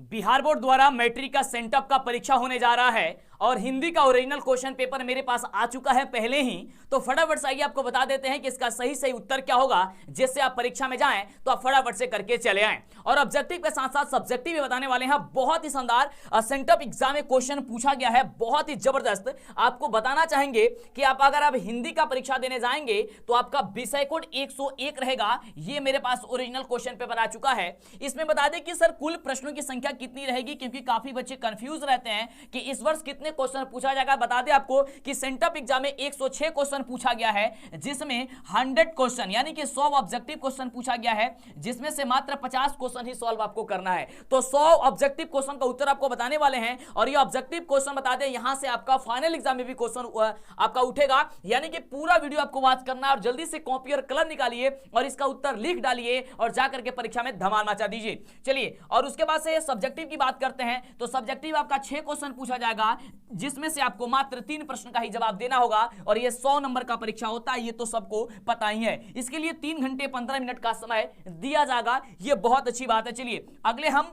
Bihar board द्वारा matric का sent up का परीक्षा होने जा रहा है और हिंदी का ओरिजिनल क्वेश्चन पेपर मेरे पास आ चुका है पहले ही। तो फटाफट से आइए आपको बता देते हैं कि इसका सही उत्तर क्या होगा, जिससे आप परीक्षा में जाएं तो आप फटाफट से करके चले आएं। और ऑब्जेक्टिव के साथ साथ सब्जेक्टिव भी बताने वाले हैं। बहुत ही शानदार सेंटअप एग्जाम में क्वेश्चन पूछा गया है, बहुत ही जबरदस्त। आपको बताना चाहेंगे कि अगर आप हिंदी का परीक्षा देने जाएंगे तो आपका विषय कोड 101 रहेगा। ये मेरे पास ओरिजिनल क्वेश्चन पेपर आ चुका है। इसमें बता दें कि सर कुल प्रश्नों की संख्या कितनी रहेगी, क्योंकि काफी बच्चे कंफ्यूज रहते हैं कि इस वर्ष कितने क्वेश्चन पूछा जाएगा। बता दें आपको कि सेंटअप एग्जाम में 106 क्वेश्चन पूछा गया है, जिसमें 100 क्वेश्चन यानी कि 100 ऑब्जेक्टिव क्वेश्चन पूछा गया है, जिसमें से मात्र 50 क्वेश्चन ही सॉल्व आपको करना है। तो 100 ऑब्जेक्टिव क्वेश्चन का उत्तर आपको बताने वाले हैं। और ये ऑब्जेक्टिव क्वेश्चन बता दें, यहां से आपका फाइनल एग्जाम में भी क्वेश्चन आपका उठेगा, यानी कि पूरा वीडियो आपको वॉच करना और जल्दी से कॉपी और कलम निकालिए और इसका उत्तर लिख डालिए और जाकर के परीक्षा में धमाल मचा दीजिए। चलिए, और उसके बाद से सब्जेक्टिव की बात करते हैं। तो सब्जेक्टिव आपका 6 क्वेश्चन पूछा जाएगा, जिसमें से आपको मात्र 3 प्रश्न का ही जवाब देना होगा। और ये 100 नंबर का परीक्षा होता है, ये तो सबको पता ही है। इसके लिए 3 घंटे 15 मिनट का समय दिया जाएगा, ये बहुत अच्छी बात है। चलिए अगले हम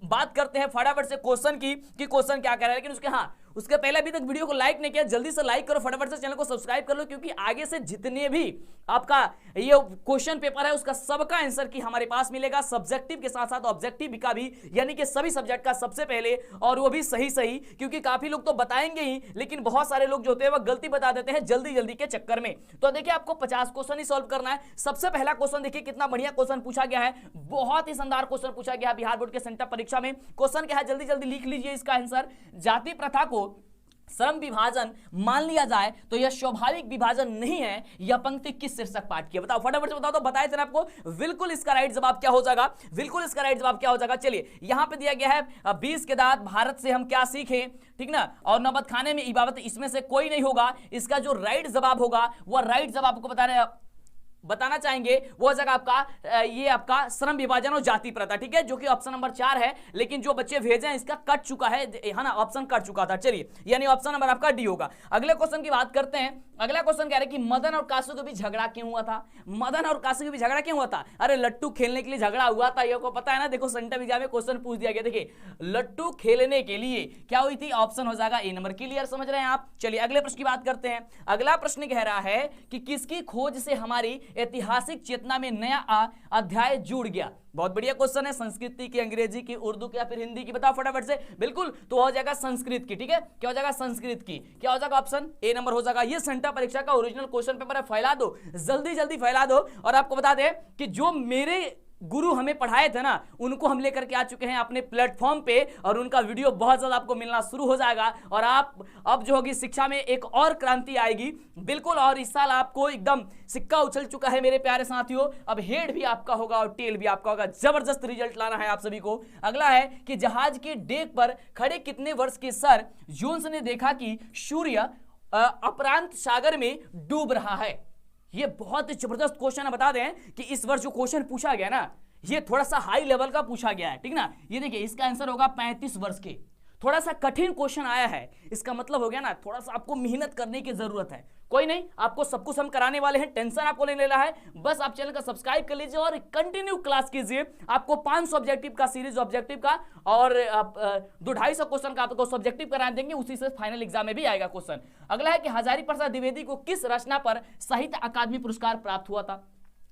बात करते हैं फटाफट से क्वेश्चन की कि क्वेश्चन क्या कह रहा है। लेकिन उसके पहले अभी तक वीडियो को लाइक नहीं किया, जल्दी से लाइक करो, फटाफट से चैनल को सब्सक्राइब कर लो, क्योंकि आगे से जितने भी आपका ये क्वेश्चन पेपर है उसका सबका आंसर की हमारे पास मिलेगा, सब्जेक्टिव के साथ साथ ऑब्जेक्टिव का भी, यानी कि सभी सब्जेक्ट का सबसे पहले, और वो भी सही। क्योंकि काफी लोग तो बताएंगे ही, लेकिन बहुत सारे लोग जो होते हैं वो गलती बता देते हैं जल्दी के चक्कर में। तो देखिए आपको 50 क्वेश्चन ही सॉल्व करना है। सबसे पहला क्वेश्चन देखिए कितना बढ़िया क्वेश्चन पूछा गया है, बहुत ही शानदार क्वेश्चन पूछा गया बिहार बोर्ड के सेंटअप परीक्षा में। क्वेश्चन क्या है, जल्दी लिख लीजिए इसका आंसर। जाति प्रथा को श्रम विभाजन मान लिया जाए तो यह स्वाभाविक विभाजन नहीं है। यह पंक्ति किस शीर्षक पाठ की है, बताओ फटाफट से बताओ। तो बताए थे ना आपको, बिल्कुल इसका राइट जवाब क्या हो जाएगा, चलिए यहां पे दिया गया है 20 के दांत भारत से हम क्या सीखें, ठीक ना, और नबत खाने में इबादत, इसमें से कोई नहीं होगा। इसका जो राइट जवाब होगा वह राइट जवाब आपको बताना चाहेंगे वो जगह आपका ये आपका श्रम विभाजन और जाति प्रथा, ठीक है, जो कि ऑप्शन नंबर 4 है। लेकिन जो बच्चे भेजे हैं इसका कट चुका है ना, ऑप्शन कट चुका था। चलिए, यानी ऑप्शन नंबर आपका डी होगा। अगले क्वेश्चन की बात करते हैं। अगला क्वेश्चन कह रहे हैं कि मदन और कासू के बीच झगड़ा क्यों हुआ था। अरे लट्टू खेलने के लिए झगड़ा हुआ था, ये को पता है ना। देखो सेंटअप एग्जाम में क्वेश्चन पूछ दिया गया, देखिए लट्टू खेलने के लिए क्या हुई थी, ऑप्शन हो जाएगा ए नंबर। क्लियर, समझ रहे हैं आप। चलिए अगले प्रश्न की बात करते हैं। अगला प्रश्न कह रहा है कि किसकी खोज से हमारी ऐतिहासिक चेतना में नया अध्याय जुड़ गया। बहुत बढ़िया क्वेश्चन है। संस्कृति की, अंग्रेजी की, उर्दू की या फिर हिंदी की, बताओ फटाफट से। बिल्कुल, तो हो जाएगा संस्कृत की, ठीक है। क्या हो जाएगा, संस्कृत की। क्या हो जाएगा, ऑप्शन ए नंबर हो जाएगा। ये सेंटअप परीक्षा का ओरिजिनल क्वेश्चन पेपर है, फैला दो, जल्दी फैला दो। और आपको बता दें कि जो मेरे गुरु हमें पढ़ाए थे ना, उनको हम लेकर के आ चुके हैं अपने प्लेटफॉर्म पे, और उनका वीडियो बहुत ज्यादा आपको मिलना शुरू हो जाएगा। और आप अब जो होगी शिक्षा में एक और क्रांति आएगी, बिल्कुल। और इस साल आपको एकदम सिक्का उछल चुका है मेरे प्यारे साथियों। अब हेड भी आपका होगा और टेल भी आपका होगा। जबरदस्त रिजल्ट लाना है आप सभी को। अगला है कि जहाज के डेक पर खड़े कितने वर्ष के सर जोन्स ने देखा कि सूर्य अप्रशांत सागर में डूब रहा है। ये बहुत ही जबरदस्त क्वेश्चन है। बता दें कि इस वर्ष जो क्वेश्चन पूछा गया ना, ये थोड़ा सा हाई लेवल का पूछा गया है, ठीक ना। ये देखिए इसका आंसर होगा 35 वर्ष के। थोड़ा सा कठिन क्वेश्चन आया है, इसका मतलब हो गया ना थोड़ा सा आपको मेहनत करने की जरूरत है। कोई नहीं, आपको सब कुछ हम कराने वाले हैं, टेंशन आपको नहीं लेना है। बस आप चैनल का सब्सक्राइब कर लीजिए और कंटिन्यू क्लास कीजिए। आपको 500 ऑब्जेक्टिव का सीरीज ऑब्जेक्टिव का और 250 क्वेश्चन का आपको सब्जेक्टिव करा देंगे, उसी से फाइनल एग्जाम में भी आएगा क्वेश्चन। अगला है कि हजारी प्रसाद द्विवेदी को किस रचना पर साहित्य अकादमी पुरस्कार प्राप्त हुआ था।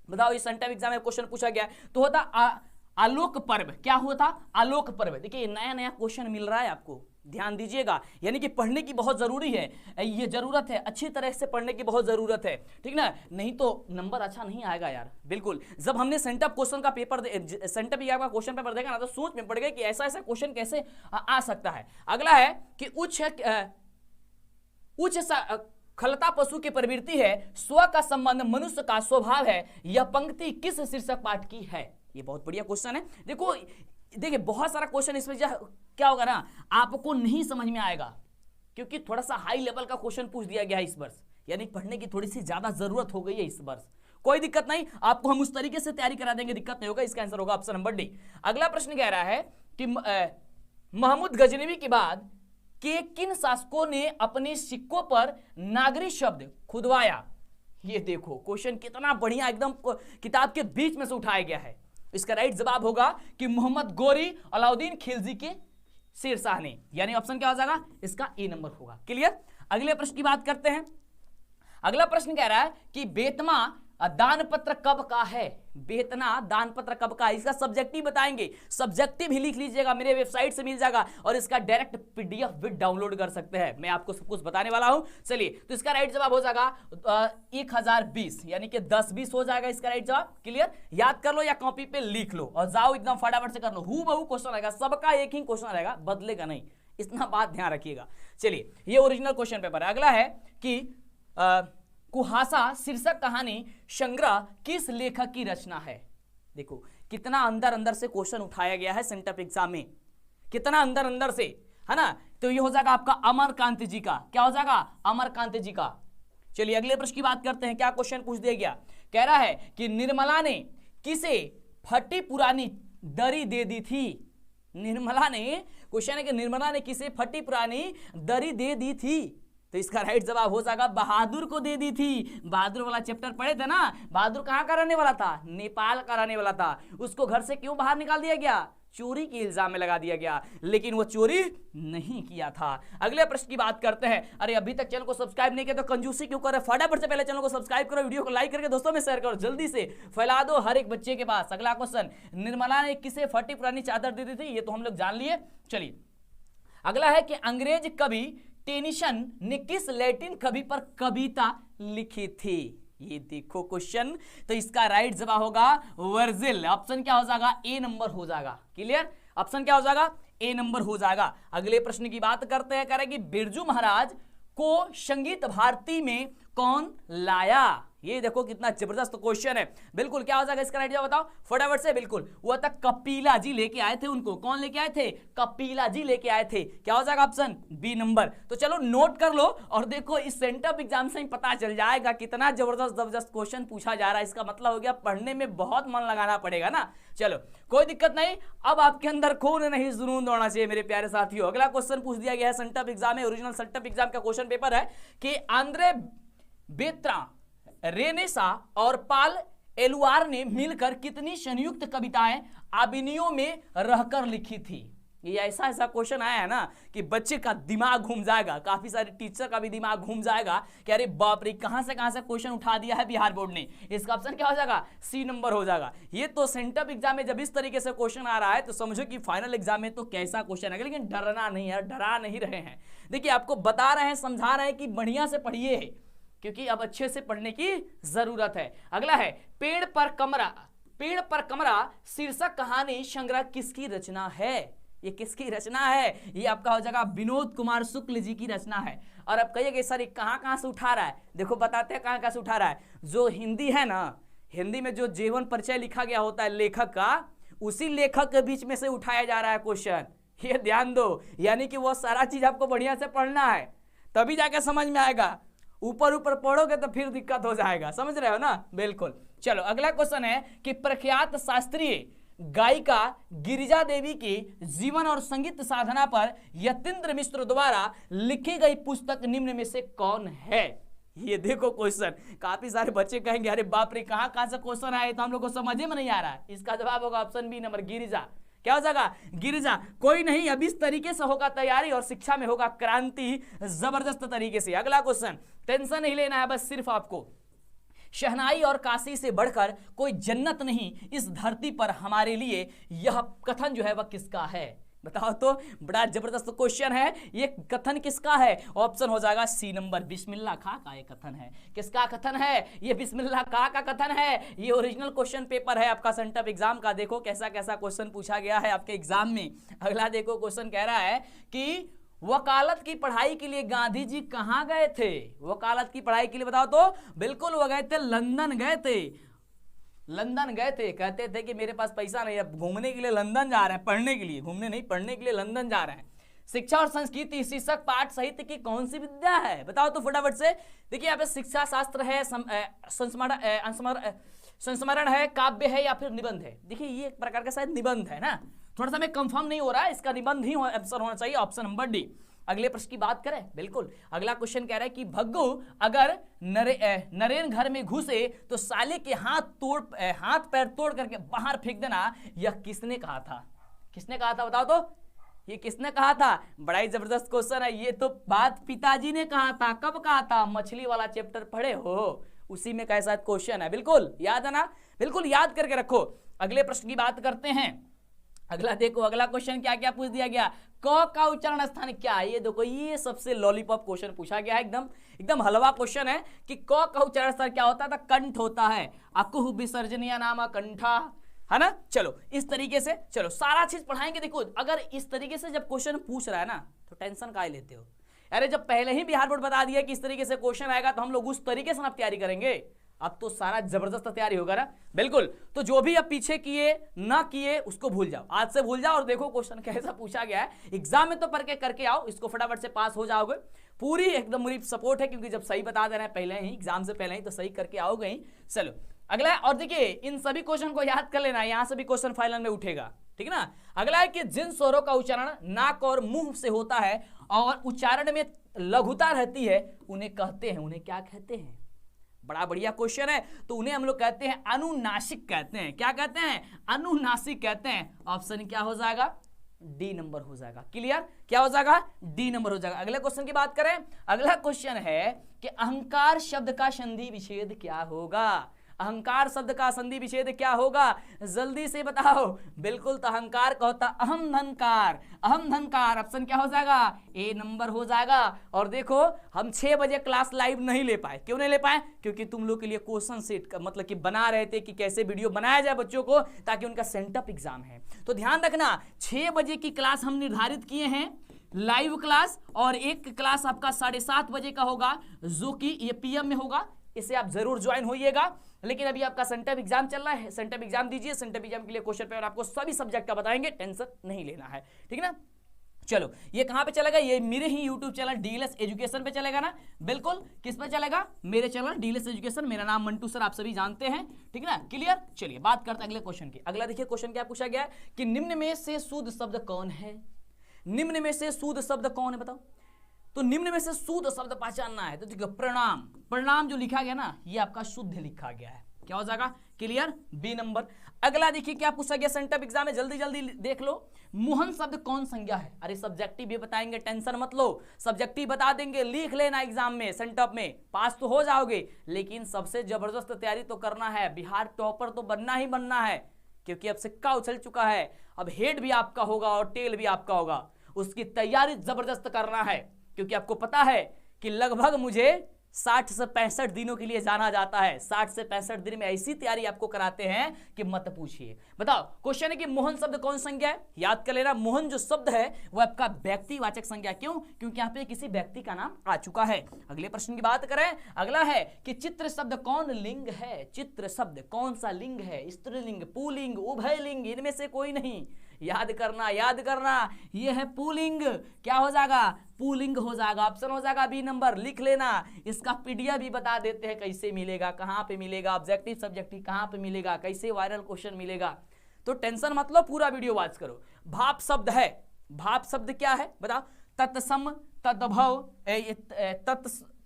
बताओ, इस सेंटअप एग्जाम में क्वेश्चन पूछा गया तो होता आलोक पर्व। क्या हुआ था, आलोक पर्व। देखिए नया क्वेश्चन मिल रहा है आपको, ध्यान दीजिएगा। यानी कि पढ़ने की बहुत जरूरी है, ये जरूरत है, अच्छी तरह से पढ़ने की बहुत जरूरत है, ठीक ना, नहीं तो नंबर अच्छा नहीं आएगा यार। बिल्कुल, जब हमने सेंटअप क्वेश्चन का पेपर सेंटअप एग्जाम का क्वेश्चन पेपर देखा ना, तो सोच में पड़ गए कि ऐसा क्वेश्चन कैसे आ सकता है। अगला है कि उच्च खलता पशु की प्रवृत्ति है, स्व का संबंध मनुष्य का स्वभाव है। यह पंक्ति किस शीर्षक पाठ की है। ये बहुत बढ़िया क्वेश्चन है। देखिए बहुत सारा क्वेश्चन इसमें क्या होगा ना, आपको नहीं समझ में आएगा, क्योंकि थोड़ा सा हाई लेवल का क्वेश्चन पूछ दिया गया है इस वर्ष, यानी पढ़ने की थोड़ी सी ज्यादा जरूरत हो गई है इस वर्ष। कोई दिक्कत नहीं, आपको हम उस तरीके से तैयारी करा देंगे, दिक्कत नहीं होगा। इसका आंसर होगा ऑप्शन नंबर डी। अगला प्रश्न कह रहा है कि महमूद गजनवी के बाद के किन शासकों ने अपने सिक्कों पर नागरी शब्द खुदवाया। ये देखो क्वेश्चन कितना बढ़िया एकदम किताब के बीच में से उठाया गया है। इसका राइट जवाब होगा कि मोहम्मद गोरी अलाउद्दीन खिलजी के शेरशाह ने, यानी ऑप्शन क्या हो जाएगा इसका ए नंबर होगा। क्लियर। अगले प्रश्न की बात करते हैं। अगला प्रश्न कह रहा है कि बेतमा दान पत्र कब का है। बेतना दान पत्र कब का है, इसका सब्जेक्टिव बताएंगे, सब्जेक्टिव ही लिख लीजिएगा, मेरे वेबसाइट से मिल जाएगा और इसका डायरेक्ट पीडीएफ भी डाउनलोड कर सकते हैं, मैं आपको सब कुछ बताने वाला हूं। चलिए, तो इसका राइट जवाब हो जाएगा 1020, यानी कि 10-20 हो जाएगा इसका राइट जवाब। क्लियर। याद कर लो या कॉपी पे लिख लो और जाओ एकदम फटाफट से कर लो, हूबहू क्वेश्चन रहेगा, सबका एक ही क्वेश्चन रहेगा, बदलेगा नहीं, इतना बात ध्यान रखिएगा। चलिए, ये ओरिजिनल क्वेश्चन पेपर है। अगला है कि कुहासा शीर्षक कहानी संग्रह किस लेखक की रचना है। देखो कितना अंदर अंदर से क्वेश्चन उठाया गया है सेंटअप एग्जाम में, कितना अंदर अंदर से, है ना। तो ये हो जाएगा आपका अमरकांत जी का, क्या हो जाएगा अमरकांत जी का। चलिए अगले प्रश्न की बात करते हैं। क्या क्वेश्चन पूछ दिया गया, कह रहा है कि निर्मला ने किसे फटी पुरानी दरी दे दी थी। निर्मला ने, क्वेश्चन है कि निर्मला ने किसे फटी पुरानी दरी दे दी थी, तो इसका राइट जवाब हो जाएगा बहादुर को दे दी थी। बहादुर वाला चैप्टर पढ़े थे ना, बहादुर कहां का रहने वाला था, नेपाल का रहने वाला था। उसको घर से क्यों बाहर निकाल दिया गया, चोरी के इल्जाम में लगा दिया गया, लेकिन वो चोरी नहीं किया था। अगले प्रश्न की बात करते हैं। अरे अभी तक चैनल को सब्सक्राइब नहीं किया तो कंजूसी क्यों कर रहे, फटाफट से पहले चैनल को सब्सक्राइब करो, वीडियो को लाइक करके दोस्तों में शेयर करो, जल्दी से फैला दो हर एक बच्चे के पास। अगला क्वेश्चन, निर्मला ने किसे फटी पुरानी चादर दे दी थी, ये तो हम लोग जान लिए। चलिए अगला है कि अंग्रेज कवि टेनिसन ने किस लैटिन कवि पर कविता लिखी थी। ये देखो क्वेश्चन, तो इसका राइट जवाब होगा वर्जिल। ऑप्शन क्या हो जाएगा, ए नंबर हो जाएगा। क्लियर, ऑप्शन क्या हो जाएगा, ए नंबर हो जाएगा। अगले प्रश्न की बात करते हैं, कह रहे कि बिरजू महाराज को संगीत भारती में कौन लाया। ये देखो कितना जबरदस्त क्वेश्चन है। बिल्कुल क्या हो जाएगा इसका राइट जवाब बताओ फटाफट से। बिल्कुल वो तक कपिला जी लेके आए थे उनको, कौन लेके आए थे, कपिला जी लेके आए थे। क्या हो जाएगा ऑप्शन बी नंबर। तो चलो नोट कर लो और देखो इस सेंटअप एग्जाम से ही पता चल जाएगा कितना जबरदस्त क्वेश्चन पूछा जा रहा है। इसका मतलब हो गया पढ़ने में बहुत मन लगाना पड़ेगा ना। चलो कोई दिक्कत नहीं, अब आपके अंदर खून नहीं जुनून दौड़ना चाहिए मेरे प्यारे साथियों। अगला क्वेश्चन पूछ दिया गया है सेंटअप एग्जाम में, ओरिजिनल सेंटअप एग्जाम का क्वेश्चन पेपर है कि आंद्रे बेत्रा, रेनेसा और पाल एलुआर ने मिलकर कितनी संयुक्त कविताएं आबिनियों में रहकर लिखी थी। ये ऐसा क्वेश्चन आया है ना कि बच्चे का दिमाग घूम जाएगा, काफी सारे टीचर का भी दिमाग घूम जाएगा कि अरे बाप रे कहां से क्वेश्चन उठा दिया है बिहार बोर्ड ने। इसका ऑप्शन क्या हो जाएगा, सी नंबर हो जाएगा। ये तो सेंटअप एग्जाम में जब इस तरीके से क्वेश्चन आ रहा है तो समझो कि फाइनल एग्जाम में तो कैसा क्वेश्चन है। लेकिन डरना नहीं है, डरा नहीं रहे हैं। देखिए आपको बता रहे हैं, समझा रहे हैं कि बढ़िया से पढ़िए, क्योंकि अब अच्छे से पढ़ने की जरूरत है। अगला है पेड़ पर कमरा शीर्षक कहानी संग्रह किसकी रचना है। ये किसकी रचना है, ये आपका हो जाएगा विनोद कुमार शुक्ल जी की रचना है। और अब कहिए कि सर कहां से उठा रहा है, देखो बताते हैं कहां से उठा रहा है। जो हिंदी है ना, हिंदी में जो जीवन परिचय लिखा गया होता है लेखक का, उसी लेखक के बीच में से उठाया जा रहा है क्वेश्चन। ये ध्यान दो, यानी कि वो सारा चीज आपको बढ़िया से पढ़ना है तभी जाके समझ में आएगा। ऊपर पढ़ोगे तो फिर दिक्कत हो जाएगा, समझ रहे हो ना। बिल्कुल। चलो अगला क्वेश्चन है कि प्रख्यात शास्त्रीय गायिका गिरिजा देवी के जीवन और संगीत साधना पर यतीन्द्र मिश्र द्वारा लिखी गई पुस्तक निम्न में से कौन है। ये देखो क्वेश्चन, काफी सारे बच्चे कहेंगे अरे बाप रे कहां से क्वेश्चन आए तो हम लोग को समझ में नहीं आ रहा है। इसका जवाब होगा ऑप्शन बी नंबर, गिरिजा। क्या हो जाएगा, गिरिजा। कोई नहीं, अब इस तरीके से होगा तैयारी और शिक्षा में होगा क्रांति जबरदस्त तरीके से। अगला क्वेश्चन, टेंशन नहीं लेना है, बस सिर्फ आपको शहनाई और काशी से बढ़कर कोई जन्नत नहीं इस धरती पर हमारे लिए, यह कथन जो है वह किसका है। बताओ तो, बड़ा जबरदस्त क्वेश्चन है। ये कथन किसका है, ऑप्शन हो जाएगा सी नंबर, बिस्मिल्लाह खां का ये कथन है। किसका कथन है, ये बिस्मिल्लाह खां का कथन है। ये ओरिजिनल क्वेश्चन पेपर है आपका सेंटअप एग्जाम का। देखो कैसा क्वेश्चन पूछा गया है आपके एग्जाम में। अगला देखो क्वेश्चन कह रहा है कि वकालत की पढ़ाई के लिए गांधी जी कहां गए थे। वकालत की पढ़ाई के लिए बताओ तो, बिल्कुल वो गए थे लंदन गए थे। लंदन गए थे, कहते थे कि मेरे पास पैसा नहीं है, घूमने के लिए लंदन जा रहे हैं, पढ़ने के लिए, घूमने नहीं पढ़ने के लिए लंदन जा रहे हैं। शिक्षा और संस्कृति शीर्षक पाठ साहित्य की कौन सी विद्या है, बताओ तो फटाफट से। देखिए यहाँ पे शिक्षा शास्त्र है, संस्मरण है, काव्य है या फिर निबंध है। देखिए ये एक प्रकार का शायद निबंध है ना, थोड़ा सा मैं कंफर्म नहीं हो रहा है, इसका निबंध ही आंसर होना चाहिए, ऑप्शन नंबर डी। अगले प्रश्न की बात करें, बिल्कुल अगला क्वेश्चन कह रहा है कि भग्गू अगर नरेन घर में घुसे तो साले के हाथ पैर तोड़ करके बाहर फेंक देना, यह किसने कहा था? किसने कहा था बताओ तो, ये किसने कहा था? बड़ा ही जबरदस्त क्वेश्चन है। ये तो बात पिताजी ने कहा था। कब कहा था? मछली वाला चैप्टर पढ़े हो, उसी में कैसा क्वेश्चन है, बिल्कुल याद है ना, बिल्कुल याद करके रखो। अगले प्रश्न की बात करते हैं। अगला देखो, अगला क्वेश्चन क्या क्या पूछ दिया गया, क का उच्चारण स्थान क्या है? ये देखो, ये सबसे लॉलीपॉप क्वेश्चन पूछा गया है, एकदम एकदम हलवा क्वेश्चन है कि क का उच्चारण स्थान क्या होता था? कंठ होता है। अकुह विसर्जनीय नाम कंठा, है ना। चलो इस तरीके से, चलो सारा चीज पढ़ाएंगे। देखो अगर इस तरीके से जब क्वेश्चन पूछ रहा है ना तो टेंशन काहे लेते हो? अरे जब पहले ही बिहार बोर्ड बता दिया कि इस तरीके से क्वेश्चन आएगा तो हम लोग उस तरीके से अब तैयारी करेंगे। अब तो सारा जबरदस्त तैयारी होगा ना, बिल्कुल। तो जो भी अब पीछे किए ना किए उसको भूल जाओ, आज से भूल जाओ और देखो क्वेश्चन कैसा पूछा गया है। एग्जाम में तो पढ़ के करके आओ, इसको फटाफट से पास हो जाओगे। पूरी एकदम मुझे सपोर्ट है, क्योंकि जब सही बता दे रहे हैं पहले ही एग्जाम से पहले ही, तो सही करके आओगे ही। चलो अगला है, और देखिए इन सभी क्वेश्चन को याद कर लेना, यहां से भी क्वेश्चन फाइनल में उठेगा, ठीक है ना। अगला है कि जिन स्वरों का उच्चारण नाक और मुंह से होता है और उच्चारण में लघुता रहती है उन्हें कहते हैं, उन्हें क्या कहते हैं? बड़ा बढ़िया क्वेश्चन है। तो उन्हें हम लोग कहते हैं अनुनासिक कहते हैं। क्या कहते हैं? अनुनासिक कहते हैं। ऑप्शन क्या हो जाएगा? डी नंबर हो जाएगा। क्लियर? क्या हो जाएगा? डी नंबर हो जाएगा। अगले क्वेश्चन की बात करें। अगला क्वेश्चन है कि अहंकार शब्द का संधि विच्छेद क्या होगा? अहंकार शब्द का संधि विच्छेद क्या होगा? जल्दी से बताओ। बिल्कुल, तो अहंकार का होता अहम धनकार। अहम धनकार ऑप्शन क्या हो जाएगा? ए नंबर हो जाएगा। और देखो हम 6 बजे क्लास लाइव नहीं ले पाए। क्यों नहीं ले पाए? क्योंकि तुम लोग के लिए क्वेश्चन सेट मतलब कि बना रहे थे कि कैसे वीडियो बनाया जाए बच्चों को, ताकि उनका सेंटअप एग्जाम है। तो ध्यान रखना, 6 बजे की क्लास हम निर्धारित किए हैं लाइव क्लास, और एक क्लास आपका 7:30 बजे का होगा, जो कि ये पीएम में होगा। इसे आप जरूर ज्वाइन होइएगा। लेकिन अभी आपका सेंटअप एग्जाम चल रहा है, सेंटअप एग्जाम दीजिए। सेंटअप एग्जाम के लिए क्वेश्चन पेपर आपको सभी सब्जेक्ट का बताएंगे, टेंशन नहीं लेना है, ठीक है ना। चलो ये कहां पे चलेगा? ये मेरे ही यूट्यूब चैनल डीएलएस एजुकेशन पे चलेगा ना। बिल्कुल, किस पे चलेगा? मेरे चैनल डीएलएस एजुकेशन। मेरा नाम मंटू सर, आप सभी जानते हैं, ठीक है ना। क्लियर? चलिए बात करते हैं अगले क्वेश्चन की। अगला देखिए क्वेश्चन क्या पूछा गया है कि निम्न में से शुद्ध शब्द कौन है? निम्न में से शुद्ध शब्द कौन है बताओ। तो निम्न में से शुद्ध शब्द पहचानना है। तो देखो प्रणाम, प्रणाम जो लिखा गया ना, ये आपका शुद्ध लिखा गया है। क्या हो जाएगा? क्लियर? B number. अगला देखिए क्या पूछा गया सेंटअप एग्जाम में, जल्दी जल्दी देख लो। मोहन शब्द कौन संज्ञा है? अरे सब्जेक्टिव भी बताएंगे, टेंशन मत लो, सब्जेक्टिव बता देंगे, लिख लेना एग्जाम में, सेंटअप में पास तो हो जाओगे। लेकिन सबसे जबरदस्त तैयारी तो करना है, बिहार टॉपर तो बनना ही बनना है, क्योंकि अब सिक्का उछल चुका है। अब हेड भी आपका होगा और टेल भी आपका होगा, उसकी तैयारी जबरदस्त करना है। क्योंकि आपको पता है कि लगभग मुझे 60 से 65 दिनों के लिए जाना जाता है। 60 से 65 दिन में ऐसी तैयारी आपको कराते हैं कि मत पूछिए। बताओ क्वेश्चन है कि मोहन शब्द कौन संज्ञा है? याद कर लेना, मोहन जो शब्द है वो आपका व्यक्तिवाचक संज्ञा। क्यों? क्योंकि यहाँ पे किसी व्यक्ति का नाम आ चुका है। अगले प्रश्न की बात करें। अगला है कि चित्र शब्द कौन लिंग है? चित्र शब्द कौन सा लिंग है? स्त्रीलिंग, पुल्लिंग, उभयलिंग, इनमें से कोई नहीं। याद करना, याद करना, ये है पुल्लिंग। क्या हो जाएगा? पुल्लिंग हो जाएगा। ऑप्शन हो जाएगा बी नंबर, लिख लेना। इसका पीडीएफ भी बता देते हैं कैसे मिलेगा, कहां पे मिलेगा, ऑब्जेक्टिव सब्जेक्टिव कहां पे मिलेगा, कैसे वायरल क्वेश्चन मिलेगा। तो टेंशन मत लो, पूरा वीडियो वॉच करो। भाप शब्द है, भाप शब्द क्या है बताओ? तत्सम, तद्भव,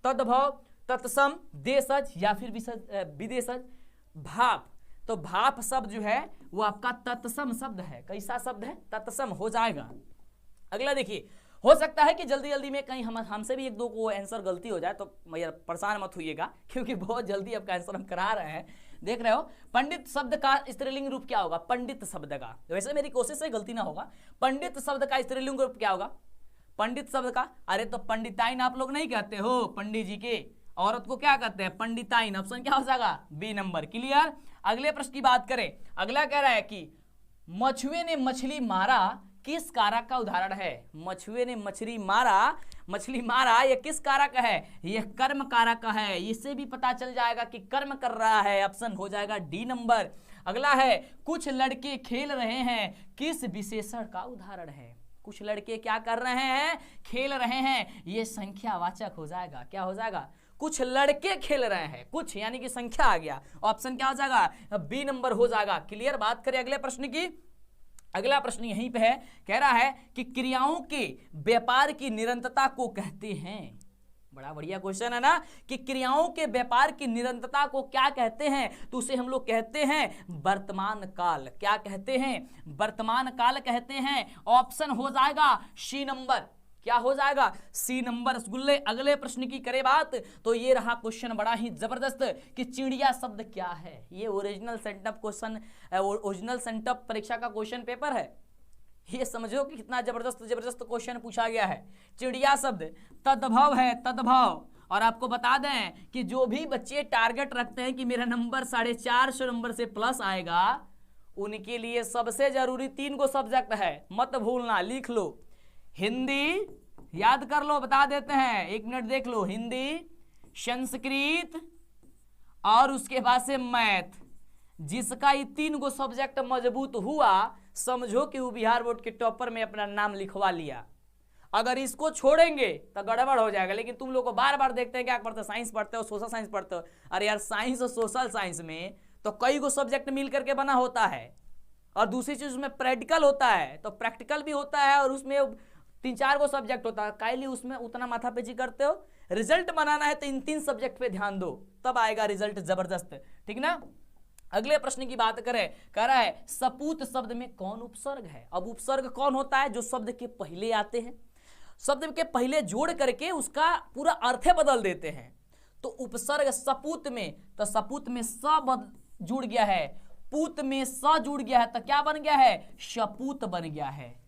तद्भव, तत्सम, देशज या फिर विदेशज। भाप, तो भाप शब्द जो है वो आपका तत्सम शब्द है। कैसा शब्द है? तत्सम हो जाएगा। अगला देखिए, हो सकता है कि जल्दी जल्दी में कहीं हमसे भी एक दो को आंसर गलती हो जाए, तो भैया परेशान मत होइएगा, क्योंकि बहुत जल्दी आपका आंसर हम करा रहे हैं। देख रहे हो, पंडित शब्द का स्त्रीलिंग रूप क्या होगा? पंडित शब्द का, वैसे मेरी कोशिश से गलती ना होगा, पंडित शब्द का स्त्रीलिंग रूप क्या होगा? पंडित शब्द का, अरे तो पंडिताइन आप लोग नहीं कहते हो? पंडित जी के औरत को क्या कहते हैं? पंडिताइन। ऑप्शन क्या हो जाएगा? B number. क्लियर? अगले प्रश्न की बात करें। अगला कह रहा है कि मछुए ने मछली मारा किस कारक का उदाहरण है? मछुए ने मछली मारा, यह किस कारक है? यह कर्म कारक का है। इससे भी पता चल जाएगा कि कर्म कर रहा है। ऑप्शन हो जाएगा डी नंबर। अगला है कुछ लड़के खेल रहे हैं, किस विशेषण का उदाहरण है? कुछ लड़के क्या कर रहे हैं? खेल रहे हैं। यह संख्यावाचक हो जाएगा। क्या हो जाएगा? कुछ लड़के खेल रहे हैं, कुछ यानी कि संख्या आ गया। ऑप्शन क्या हो जाएगा? बी नंबर हो जाएगा। क्लियर? बात करें अगले प्रश्न की। अगला प्रश्न यहीं पे है, कह रहा है कि क्रियाओं के व्यापार की निरंतरता को कहते हैं। बड़ा बढ़िया क्वेश्चन है ना, कि क्रियाओं के व्यापार की निरंतरता को क्या कहते हैं? तो उसे हम लोग कहते हैं वर्तमान काल। क्या कहते हैं? वर्तमान काल कहते हैं। ऑप्शन हो जाएगा सी नंबर। क्या हो जाएगा? सी नंबर रसगुल्ले। अगले प्रश्न की करें बात तो ये रहा क्वेश्चन बड़ा ही जबरदस्त कि चिड़िया शब्द क्या है। ये original sent up question, original sent up परीक्षा का क्वेश्चन पेपर है। ये समझो कि कितना जबरदस्त जबरदस्त क्वेश्चन पूछा गया है। चिड़िया शब्द तद्भव है, तद्भव। और आपको बता दें कि जो भी बच्चे टारगेट रखते हैं कि मेरा नंबर 450 नंबर से प्लस आएगा, उनके लिए सबसे जरूरी 3 गो सब्जेक्ट है, मत भूलना, लिख लो। हिंदी याद कर लो, बता देते हैं, 1 मिनट देख लो। हिंदी, संस्कृत और उसके बाद से मैथ। जिसका ये 3 गो सब्जेक्ट मजबूत हुआ, समझो कि वो बिहार बोर्ड के टॉपर में अपना नाम लिखवा लिया। अगर इसको छोड़ेंगे तो गड़बड़ हो जाएगा। लेकिन तुम लोग को बार बार देखते हैं क्या पढ़ते हो, साइंस पढ़ते हो, सोशल साइंस पढ़ते हो। अरे यार, साइंस और सोशल साइंस में तो कई गो सब्जेक्ट मिल करके बना होता है। और दूसरी चीज उसमें प्रैक्टिकल होता है, तो प्रैक्टिकल भी होता है और उसमें 3-4 गो सब्जेक्ट होता है। काइली उसमें उतना माथापेची करते हो। रिजल्ट बनाना है तो इन 3 सब्जेक्ट पे ध्यान दो, तब आएगा रिजल्ट जबरदस्त। ठीक ना। अगले प्रश्न की बात करें, कह रहा है सपूत शब्द में कौन उपसर्ग है? अब उपसर्ग कौन होता है? जो शब्द के पहले आते हैं, शब्द के पहले जोड़ करके उसका पूरा अर्थ बदल देते हैं। तो उपसर्ग सपूत में, तो सपूत में स जुड़ गया है, पूत में स जुड़ गया है, तो क्या बन गया है? शपूत बन गया है।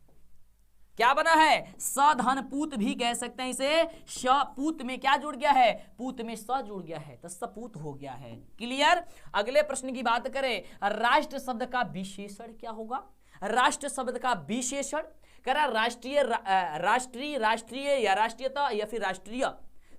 क्या बना है? सधन पूत भी कह सकते हैं इसे। शपूत में क्या जुड़ गया है? पूत में स जुड़ गया है, तो सपूत हो गया है। क्लियर। अगले प्रश्न की बात करें, राष्ट्र शब्द का विशेषण क्या होगा? राष्ट्र शब्द का विशेषण कह रहा राष्ट्रीय, राष्ट्रीय, राष्ट्रीय या राष्ट्रीयता या फिर राष्ट्रीय,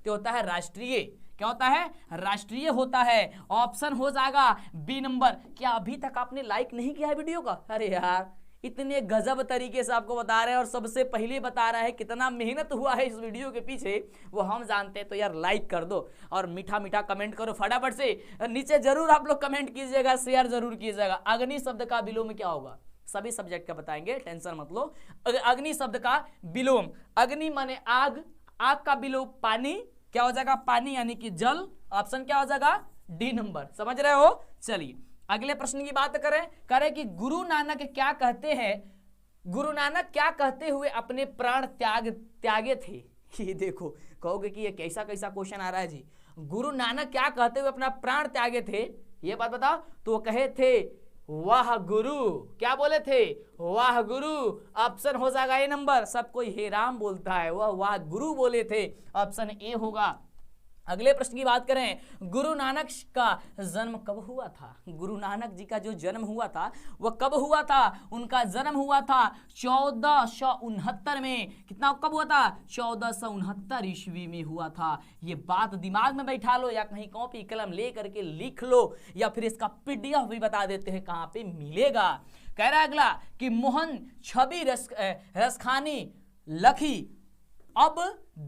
तो होता है राष्ट्रीय। क्या होता है? राष्ट्रीय होता है। ऑप्शन हो जाएगा बी नंबर। क्या अभी तक आपने लाइक नहीं किया है वीडियो का? अरे यार, इतने गजब तरीके से आपको बता रहे हैं और सबसे पहले बता रहा है, कितना मेहनत हुआ है इस वीडियो के पीछे वो हम जानते हैं। तो यार लाइक कर दो और मीठा मीठा कमेंट करो फटाफट से। नीचे जरूर आप लोग कमेंट कीजिएगा, शेयर जरूर कीजिएगा। अग्नि शब्द का विलोम क्या होगा? सभी सब्जेक्ट का बताएंगे, टेंशन मत लो। अग्नि शब्द का विलोम, अग्नि माने आग, आग का विलोम पानी, क्या हो जाएगा? पानी यानी कि जल। ऑप्शन क्या हो जाएगा? D number. समझ रहे हो? चलिए अगले प्रश्न की बात करें कि गुरु नानक क्या कहते हैं? गुरु नानक क्या कहते हुए अपने प्राण त्यागे थे? ये देखो, कहोगे कि ये कैसा कैसा क्वेश्चन आ रहा है जी। गुरु नानक क्या कहते हुए अपना प्राण त्यागे थे, ये बात बताओ। तो वो कहे थे वाह गुरु। क्या बोले थे? वाह गुरु। ऑप्शन हो जाएगा ए नंबर। सब कोई हे राम बोलता है, वह वाह गुरु बोले थे। ऑप्शन ए होगा। अगले प्रश्न की बात करें, गुरु नानक का जन्म कब हुआ था? गुरु नानक जी का जो जन्म हुआ था वह कब हुआ था? उनका जन्म हुआ था 1469 में। कितना कब हुआ था? 1469 ईस्वी में हुआ था। ये बात दिमाग में बैठा लो या कहीं कॉपी कलम ले करके लिख लो, या फिर इसका PDF भी बता देते हैं कहाँ पे मिलेगा। कह रहा है अगला कि मोहन छवि रसखानी लखी अब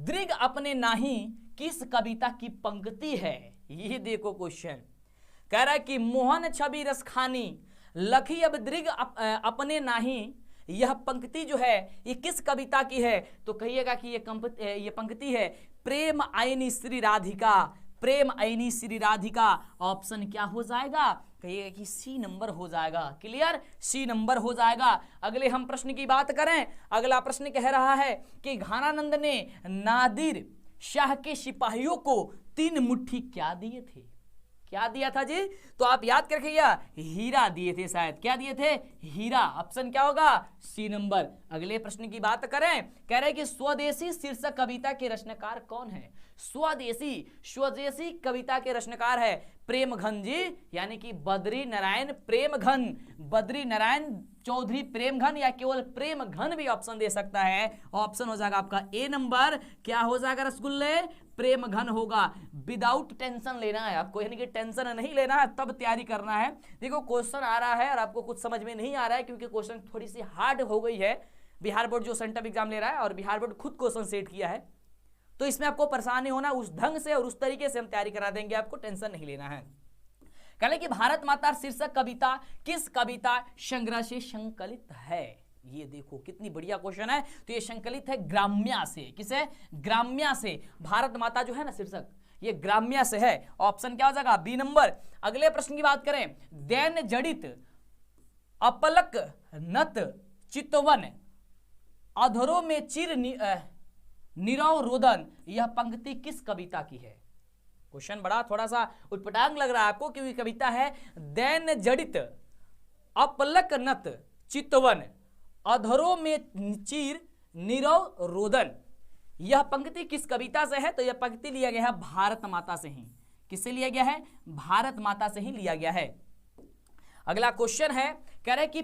दृग अपने नाही किस कविता की पंक्ति है? ये देखो क्वेश्चन कह रहा है कि मोहन छवि रसखानी लखी अब दृग अपने नाही, यह पंक्ति जो है ये किस कविता की है? तो कहिएगा कि ये पंक्ति है प्रेम आईनी श्री राधिका। प्रेम आईनी श्री राधिका। ऑप्शन क्या हो जाएगा? कहिएगा कि सी नंबर हो जाएगा। क्लियर, सी नंबर हो जाएगा। अगले हम प्रश्न की बात करें, अगला प्रश्न कह रहा है कि घानानंद ने नादिर शाह के सिपाहियों को 3 मुट्ठी क्या दिए थे? क्या दिया था जी? तो आप याद कर रखिएगा, हीरा दिए थे शायद। क्या दिए थे? हीरा। ऑप्शन क्या होगा? C number. अगले प्रश्न की बात करें, कह रहे हैं कि स्वदेशी शीर्षक कविता के रचनाकार कौन है? स्वदेशी कविता के रचनाकार है प्रेमघन जी, यानी कि बद्री नारायण प्रेमघन। बद्री नारायण चौधरी प्रेमघन या केवल प्रेमघन भी ऑप्शन दे सकता है। ऑप्शन हो जाएगा आपका ए नंबर। क्या हो जाएगा रसगुल्ले? प्रेमघन होगा। विदाउट टेंशन लेना है आपको, यानी कि टेंशन नहीं लेना है, तब तैयारी करना है। देखो क्वेश्चन आ रहा है और आपको कुछ समझ में नहीं आ रहा है क्योंकि क्वेश्चन थोड़ी सी हार्ड हो गई है। बिहार बोर्ड जो सेंट्रल एग्जाम ले रहा है और बिहार बोर्ड खुद क्वेश्चन सेट किया है, तो इसमें आपको परेशानी होना उस ढंग से और उस तरीके से हम तैयारी करा देंगे, आपको टेंशन नहीं लेना है। कह कि भारत माता शीर्षक कविता किस कविता संग्रह से संकलित है। ये देखो कितनी बढ़िया क्वेश्चन है। तो ये संकलित है ग्राम्या से। किसे? ग्राम्या से। भारत माता जो है ना शीर्षक, ये ग्राम्या से है। ऑप्शन क्या हो जाएगा? B number. अगले प्रश्न की बात करें, दैन जड़ित अपलक नत चितवन अधरों में चिर निरव रोदन, यह पंक्ति किस कविता की है? क्वेश्चन बड़ा थोड़ा सा उटपटांग लग रहा है आपको, क्योंकि कविता है दैन जड़ित अपलक नत चितवन अधरों में चिर निरव रोदन, यह पंक्ति किस कविता से है? तो यह पंक्ति लिया गया है भारत माता से ही। किससे लिया गया है? भारत माता से ही लिया गया है। अगला क्वेश्चन है, कह रहे कि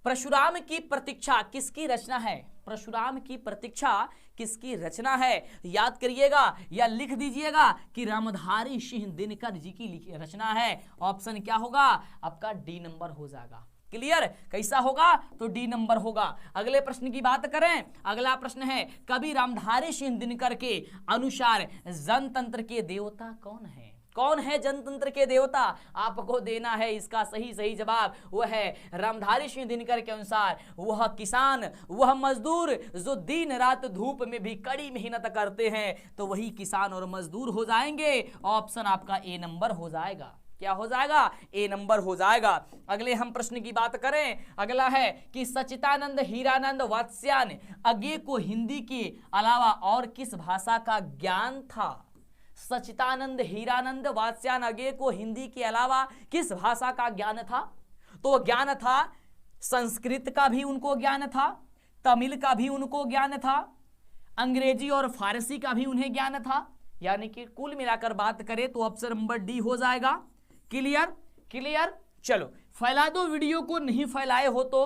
परशुराम की प्रतीक्षा किसकी रचना है? परशुराम की प्रतीक्षा किसकी रचना है? याद करिएगा या लिख दीजिएगा कि रामधारी सिंह दिनकर जी की रचना है। ऑप्शन क्या होगा? आपका डी नंबर हो जाएगा। क्लियर? कैसा होगा? तो डी नंबर होगा। अगले प्रश्न की बात करें, अगला प्रश्न है, कवि रामधारी सिंह दिनकर के अनुसार जनतंत्र के देवता कौन है? कौन है जनतंत्र के देवता? आपको देना है इसका सही जवाब। वह है रामधारी सिंह दिनकर के अनुसार वह किसान, वह मजदूर जो दिन रात धूप में भी कड़ी मेहनत करते हैं, तो वही किसान और मजदूर हो जाएंगे। ऑप्शन आपका ए नंबर हो जाएगा। क्या हो जाएगा? ए नंबर हो जाएगा। अगले हम प्रश्न की बात करें, अगला है कि सच्चिदानंद हीरानंद वात्स्यायन अज्ञे को हिंदी के अलावा और किस भाषा का ज्ञान था? सच्चिदानंद हीरानंद वात्स्यायन अज्ञे को हिंदी के अलावा किस भाषा का ज्ञान था? तो ज्ञान था संस्कृत का भी उनको ज्ञान था, तमिल का भी उनको ज्ञान था, अंग्रेजी और फारसी का भी उन्हें ज्ञान था। यानी कि कुल मिलाकर बात करें तो ऑप्शन नंबर डी हो जाएगा। क्लियर? क्लियर? चलो फैला दो वीडियो को, नहीं फैलाए हो तो,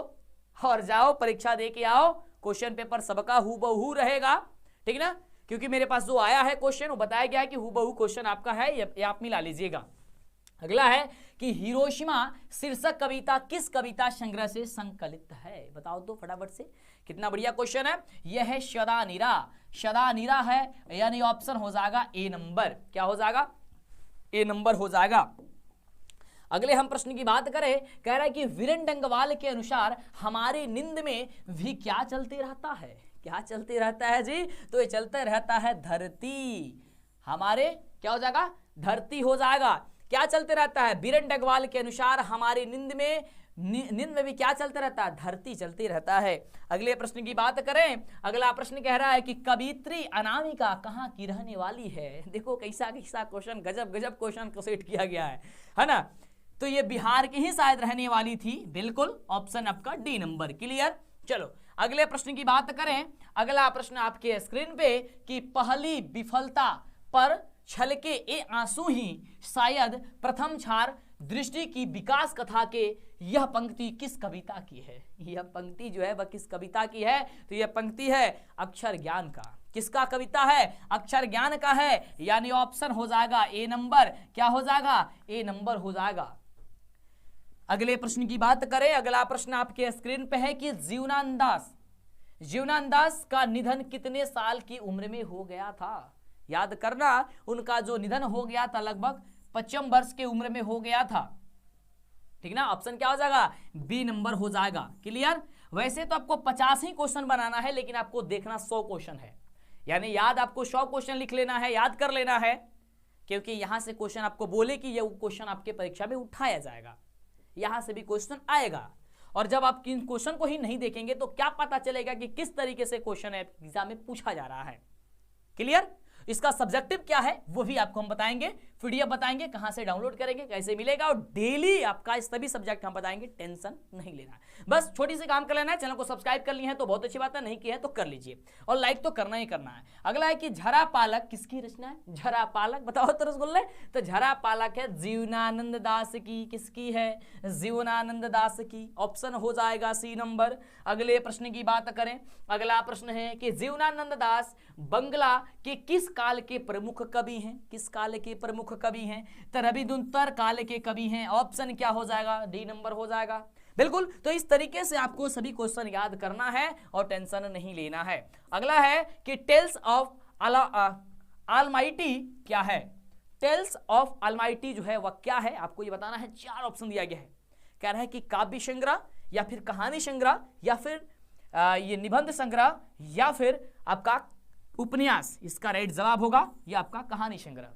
और जाओ परीक्षा दे के आओ। क्वेश्चन पेपर सबका हूबहू रहेगा, ठीक ना? क्योंकि मेरे पास जो आया है क्वेश्चन वो बताया गया है कि हूबहू क्वेश्चन आपका है, ये आप मिला लीजिएगा। अगला है कि हिरोशिमा शीर्षक कविता किस कविता संग्रह से संकलित है? बताओ तो फटाफट से। कितना बढ़िया क्वेश्चन है। यह है शदानीरा। शदानीरा है, यानी ऑप्शन हो जाएगा ए नंबर। क्या हो जाएगा? ए नंबर हो जाएगा। अगले हम प्रश्न की बात करें, कह रहा है कि वीरेन डंगवाल के अनुसार हमारे नींद में भी क्या चलते रहता है? क्या चलते रहता है जी? तो ये चलते रहता है धरती। हमारे क्या हो जाएगा? धरती हो जाएगा। क्या चलते रहता है? वीरेन डंगवाल के अनुसार हमारे नींद में भी क्या चलता रहता है? धरती चलती रहता है। अगले प्रश्न की बात करें, अगला प्रश्न कह रहा है कि कवित्री अनामिका कहाँ की रहने वाली है? देखो कैसा कैसा क्वेश्चन, गजब गजब क्वेश्चन को सेट किया गया है ना? तो ये बिहार की ही शायद रहने वाली थी। बिल्कुल, ऑप्शन आपका डी नंबर। क्लियर? चलो अगले प्रश्न की बात करें, अगला प्रश्न आपके स्क्रीन पे कि पहली विफलता पर छलके ए आंसू ही शायद प्रथम क्षार दृष्टि की विकास कथा के, यह पंक्ति किस कविता की है? यह पंक्ति जो है वह किस कविता की है? तो यह पंक्ति है अक्षर ज्ञान का। किसका कविता है? अक्षर ज्ञान का है। यानी ऑप्शन हो जाएगा ए नंबर। क्या हो जाएगा? ए नंबर हो जाएगा। अगले प्रश्न की बात करें, अगला प्रश्न आपके स्क्रीन पे है कि जीवनानंद दास का निधन कितने साल की उम्र में हो गया था? याद करना, उनका जो निधन हो गया था लगभग 55 वर्ष की उम्र में हो गया था। ठीक ना? ऑप्शन क्या हो जाएगा? बी नंबर हो जाएगा। क्लियर? वैसे तो आपको 50 ही क्वेश्चन बनाना है, लेकिन आपको देखना 100 क्वेश्चन है। यानी याद आपको 100 क्वेश्चन लिख लेना है, याद कर लेना है, क्योंकि यहां से क्वेश्चन आपको बोले कि यह क्वेश्चन आपके परीक्षा में उठाया जाएगा, यहां से भी क्वेश्चन आएगा। और जब आप इन क्वेश्चन को ही नहीं देखेंगे तो क्या पता चलेगा कि किस तरीके से क्वेश्चन एग्जाम में पूछा जा रहा है। क्लियर? इसका सब्जेक्टिव क्या है वो भी आपको हम बताएंगे, पीडीएफ बताएंगे, कहां से डाउनलोड करेंगे, कैसे मिलेगा, और डेली आपका इस सभी सब्जेक्ट हम बताएंगे। टेंशन नहीं लेना है, बस छोटी सी काम कर लेना है। चैनल को सब्सक्राइब कर लिए हैं तो बहुत अच्छी बात है, नहीं की है तो कर लीजिए, और लाइक तो करना ही करना है। अगला है कि झरा पालक किसकी रचना है? झरा पालक बताओ तो रसगुल्ले। तो झरा पालक है जीवनानंद दास की। किसकी है? जीवनानंद दास की। ऑप्शन हो जाएगा सी नंबर। अगले प्रश्न की बात करें, अगला प्रश्न है कि जीवनानंद दास बंगला के किस काल के प्रमुख कवि हैं? किस काल के प्रमुख कवि हैं? तो रविंद्र काल के कवि हैं। ऑप्शन क्या हो जाएगा? डी नंबर हो जाएगा। बिल्कुल, तो इस तरीके से आपको सभी क्वेश्चन याद करना है और टेंशन नहीं लेना है। अगला है कि टेल्स ऑफ ऑलमाइटी क्या है? टेल्स ऑफ अलमाइटी जो है वह क्या है, आपको ये बताना है। 4 ऑप्शन दिया गया है। कह रहा है कि काव्य संग्रह, या फिर कहानी संग्रह, या फिर ये निबंध संग्रह, या फिर आपका उपन्यास। इसका राइट जवाब होगा ये आपका कहानी संग्रह।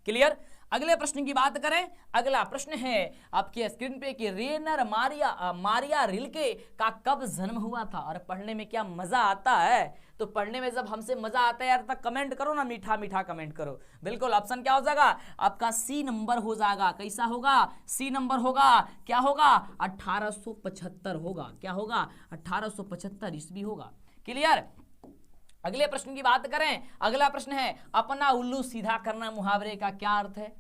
क्लियर। अगले प्रश्न की बात करें, अगला प्रश्न है आपके स्क्रीन पे कि रेनर मारिया रिल्के का कब जन्म हुआ था। और पढ़ने में क्या मजा आता है, तो पढ़ने में जब हमसे मजा आता है यार तक कमेंट करो ना, मीठा मीठा कमेंट करो। बिल्कुल ऑप्शन क्या हो जाएगा आपका, सी नंबर हो जाएगा। कैसा होगा, सी नंबर होगा। क्या होगा, 1875 होगा। क्या होगा, 1875 ईस्वी होगा। क्लियर। अगले प्रश्न की बात करें, अगला प्रश्न है अपना उल्लू सीधा करना मुहावरे का क्या अर्थ है।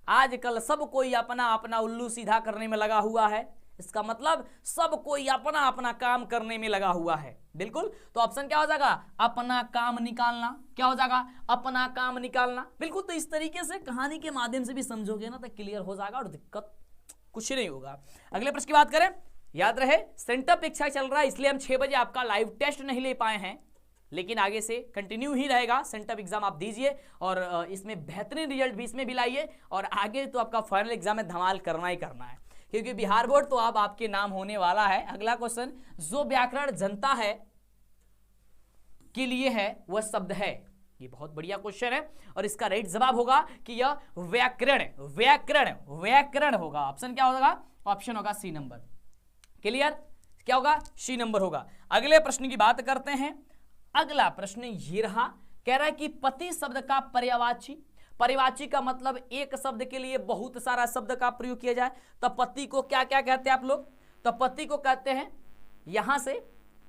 आजकल सब कोई अपना अपना उल्लू सीधा करने में लगा हुआ है। इसका मतलब सब कोई अपना अपना काम करने में लगा हुआ है। बिल्कुल, तो ऑप्शन क्या हो जाएगा, अपना काम निकालना। क्या हो जाएगा, अपना काम निकालना। बिल्कुल, तो इस तरीके से कहानी के माध्यम से भी समझोगे ना तो क्लियर हो जाएगा और दिक्कत कुछ नहीं होगा। अगले प्रश्न की बात करें, याद रहे सेंटर परीक्षा चल रहा है, इसलिए हम 6 बजे आपका लाइव टेस्ट नहीं ले पाए हैं, लेकिन आगे से कंटिन्यू ही रहेगा। सेंटर एग्जाम आप दीजिए और इसमें बेहतरीन रिजल्ट भी इसमें भी लाइए, और आगे तो आपका फाइनल एग्जाम में धमाल करना ही करना है, क्योंकि बिहार बोर्ड तो अब आपके नाम होने वाला है। अगला क्वेश्चन, जो व्याकरण जनता है के लिए है वह शब्द है। ये बहुत बढ़िया क्वेश्चन है और इसका राइट जवाब होगा कि यह व्याकरण व्याकरण व्याकरण होगा। ऑप्शन क्या होगा, ऑप्शन होगा सी नंबर। क्लियर, क्या होगा, सी नंबर होगा। अगले प्रश्न की बात करते हैं। अगला प्रश्न ये रहा, कह रहा है कि पति शब्द का पर्यायवाची। पर्यायवाची का मतलब एक शब्द के लिए बहुत सारा शब्द का प्रयोग किया जाए, तो पति को क्या क्या कहते हैं आप लोग, तो पति को कहते हैं यहां से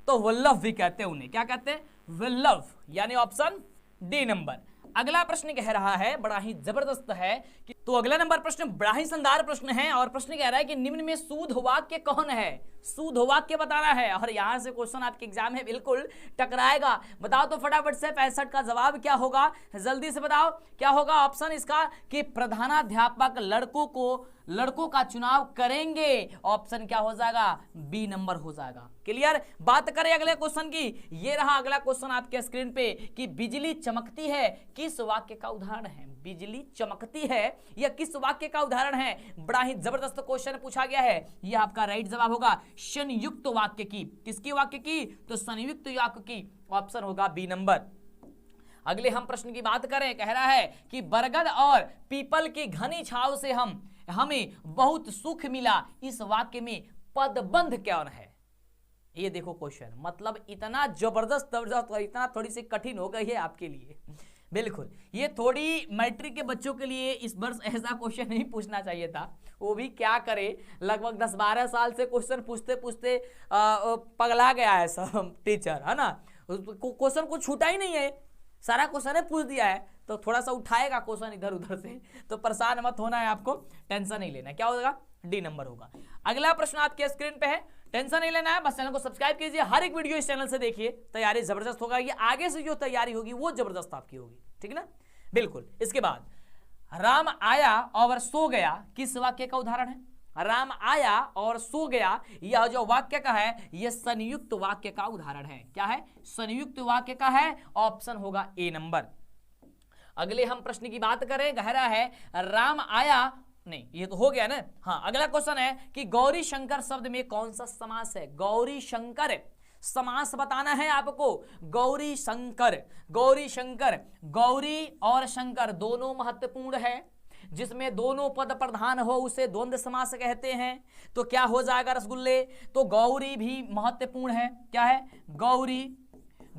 तो वल्लभ भी कहते हैं उन्हें। क्या कहते हैं, वल्लभ, यानी ऑप्शन डी नंबर। अगला प्रश्न कह रहा है, बड़ा ही जबरदस्त है कि, तो अगला नंबर प्रश्न बड़ा ही शानदार प्रश्न है और प्रश्न कह रहा है कि निम्न में शुद्ध वाक्य कौन है। शुद्ध वाक्य बताना है और यहां से क्वेश्चन आपके एग्जाम में बिल्कुल टकराएगा। बताओ तो फटाफट से 65 का जवाब क्या होगा, जल्दी से बताओ क्या होगा ऑप्शन इसका, कि प्रधानाध्यापक लड़कों का चुनाव करेंगे। ऑप्शन क्या हो जाएगा, बी नंबर हो जाएगा। क्लियर। बात करें अगले क्वेश्चन की, ये रहा अगला क्वेश्चन आपके स्क्रीन पे कि बिजली चमकती है किस वाक्य का उदाहरण है। बिजली चमकती है यह किस वाक्य का उदाहरण है। बड़ा ही जबरदस्त क्वेश्चन पूछा गया है। यह आपका राइट जवाब होगा संयुक्त वाक्य की। किसकी वाक्य की, तो संयुक्त वाक्य की। ऑप्शन होगा बी नंबर। अगले हम प्रश्न की बात करें, कह रहा है कि बरगद और पीपल की घनी छांव से हमें बहुत सुख मिला। इस वाक्य में पदबंध कौन है। ये देखो क्वेश्चन, मतलब इतना जबरदस्त और इतना थोड़ी सी कठिन हो गई है आपके लिए। बिल्कुल, ये थोड़ी मैट्रिक के बच्चों के लिए इस वर्ष ऐसा क्वेश्चन नहीं पूछना चाहिए था। वो भी क्या करे, लगभग 10-12 साल से क्वेश्चन पूछते पूछते पगला गया है सब टीचर, है ना। क्वेश्चन कुछ छूटा ही नहीं है, सारा क्वेश्चन पूछ दिया है, तो थोड़ा सा उठाएगा क्वेश्चन इधर उधर से, तो परेशान मत होना है, आपको टेंशन नहीं लेना है। क्या होगा, डी नंबर होगा। अगला प्रश्न आपके स्क्रीन पे है, टेंशन नहीं लेना है, बस चैनल को सब्सक्राइब कीजिए, हर एक वीडियो इस चैनल से देखिए, तैयारी जबरदस्त होगा। ये आगे से जो तैयारी होगी वो जबरदस्त आपकी होगी, ठीक है ना। बिल्कुल। इसके बाद राम आया और सो गया किस वाक्य का उदाहरण है। राम आया और सो गया, यह जो वाक्य का है यह संयुक्त वाक्य का उदाहरण है। क्या है, संयुक्त वाक्य का है। ऑप्शन होगा ए नंबर। अगले हम प्रश्न की बात करें, गहरा है राम आया, नहीं ये तो हो गया ना। हाँ, अगला क्वेश्चन है कि गौरी शंकर शब्द में कौन सा समास है। गौरी शंकर समास बताना है आपको। गौरी शंकर, गौरी शंकर, गौरी और शंकर दोनों महत्वपूर्ण है। जिसमें दोनों पद प्रधान हो उसे द्वंद्व समास कहते हैं। तो क्या हो जाएगा रसगुल्ले, तो गौरी भी महत्वपूर्ण है। क्या है, गौरी,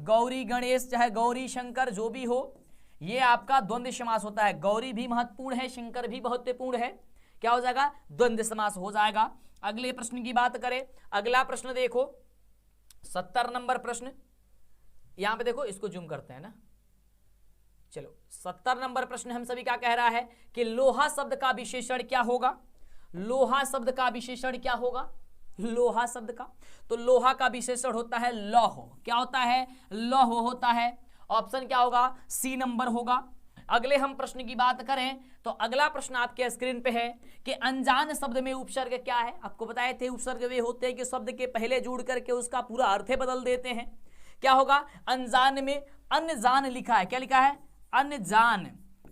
गौरी गणेश चाहे गौरी शंकर जो भी हो, ये आपका द्वंद्व समास होता है। गौरी भी महत्वपूर्ण है, शंकर भी महत्वपूर्ण है। क्या हो जाएगा, द्वंद्व समास हो जाएगा। अगले प्रश्न की बात करें, अगला प्रश्न देखो 70 नंबर प्रश्न, यहां पे देखो, इसको जूम करते हैं ना। चलो 70 नंबर प्रश्न हम सभी का कह रहा है कि लोहा शब्द का विशेषण क्या होगा। लोहा शब्द का विशेषण क्या होगा, लोहा शब्द का, तो लोहा का विशेषण होता है लौह। क्या होता है, लौह होता है। ऑप्शन क्या होगा, सी नंबर होगा। अगले हम प्रश्न की बात करें तो अगला प्रश्न आपके स्क्रीन पे है कि अनजान शब्द में उपसर्ग क्या है। आपको बताए थे उपसर्ग वे होते हैं कि शब्द के पहले जुड़ करके उसका पूरा अर्थ बदल देते हैं। क्या होगा, अनजान में अनजान लिखा है। क्या लिखा है, अनजान,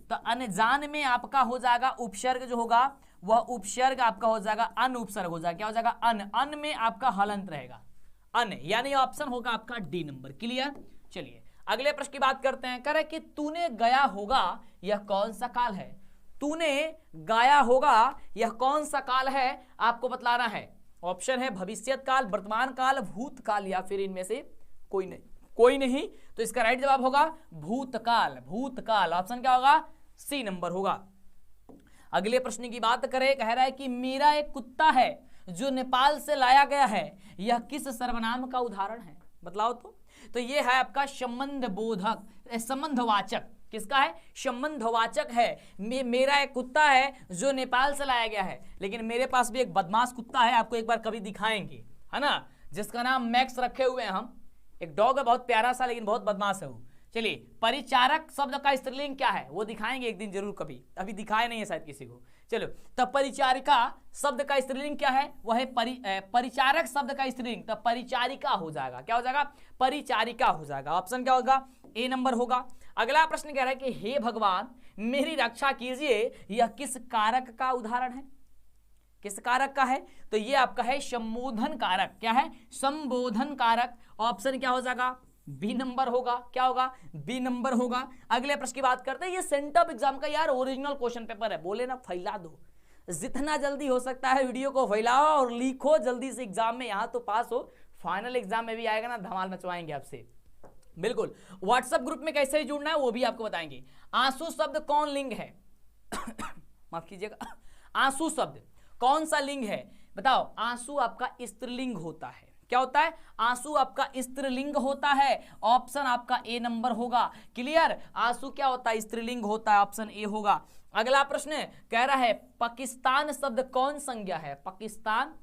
तो अनजान में आपका हो जाएगा उपसर्ग जो होगा वह उपसर्ग आपका हो जाएगा अन उपसर्ग हो जाएगा, क्या हो जाएगा अन, अन में आपका हलंत रहेगा अन, यानी ऑप्शन होगा आपका डी नंबर। क्लियर। चलिए अगले प्रश्न की बात करते हैं। कह रहे कि तूने गया होगा यह कौन सा काल है, तूने गाया होगा यह कौन सा काल है आपको बतलाना है। ऑप्शन है भविष्यत काल, वर्तमान काल, भूतकाल या फिर इनमें से कोई नहीं, कोई नहीं। तो इसका राइट जवाब होगा भूतकाल, भूतकाल। ऑप्शन क्या होगा सी नंबर होगा। अगले प्रश्न की बात करें, कह रहा है कि मेरा एक कुत्ता है जो नेपाल से लाया गया है, यह किस सर्वनाम का उदाहरण है, बतलाओ तो ये है आपका संबंध बोधक, संबंधवाचक। किसका है, संबंधवाचक है। मेरा एक कुत्ता है जो नेपाल से लाया गया है, लेकिन मेरे पास भी एक बदमाश कुत्ता है, आपको एक बार कभी दिखाएंगे, है ना, जिसका नाम मैक्स रखे हुए हैं हम। एक डॉग है बहुत प्यारा सा, लेकिन बहुत बदमाश है वो। चलिए परिचारक शब्द का स्त्रीलिंग क्या है वो दिखाएंगे एक दिन जरूर, कभी अभी दिखाए नहीं है शायद किसी को। चलो तब परिचारिका शब्द का स्त्रीलिंग क्या है, वह है परिचारक शब्द का स्त्रीलिंग, तब परिचारिका हो जाएगा, क्या हो जाएगा परिचारिका हो जाएगा। ऑप्शन क्या होगा ए नंबर होगा। अगला प्रश्न कह रहा है कि हे भगवान मेरी रक्षा कीजिए, यह किस कारक का उदाहरण है, किस कारक का है, तो ये आपका है संबोधन कारक। क्या है, संबोधन कारक। ऑप्शन क्या हो जाएगा बी नंबर होगा, क्या होगा बी नंबर होगा। अगले प्रश्न की बात करते हैं, ये सेंटअप एग्जाम का यार ओरिजिनल क्वेश्चन पेपर है, बोले ना फैला दो, जितना जल्दी हो सकता है वीडियो को फैलाओ और लिखो जल्दी से एग्जाम में, यहां तो पास हो, फाइनल एग्जाम में भी आएगा ना धमाल मचवाएंगे आपसे। बिल्कुल व्हाट्सएप ग्रुप में कैसे जुड़ना है वो भी आपको बताएंगे। आंसू शब्द कौन लिंग है माफ कीजिएगा, आंसू शब्द कौन सा लिंग है बताओ। आंसू आपका स्त्रीलिंग होता है, क्या होता है, आंसू आपका स्त्रीलिंग होता है। ऑप्शन आपका ए नंबर होगा। क्लियर, आंसू क्या होता है स्त्रीलिंग होता है, ऑप्शन ए होगा। अगला प्रश्न कह रहा है पाकिस्तान शब्द कौन संज्ञा है, पाकिस्तान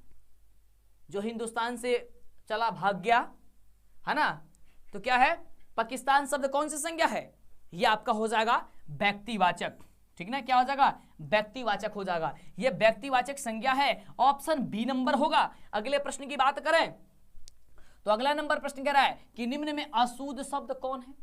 जो हिंदुस्तान से चला भाग गया है ना, तो क्या है पाकिस्तान शब्द कौन सी संज्ञा है, यह आपका हो जाएगा व्यक्तिवाचक, ठीक ना, क्या हो जाएगा व्यक्तिवाचक हो जाएगा, यह व्यक्तिवाचक संज्ञा है। ऑप्शन बी नंबर होगा। अगले प्रश्न की बात करें तो अगला नंबर प्रश्न कह रहा है कि निम्न में अशुद्ध शब्द कौन है,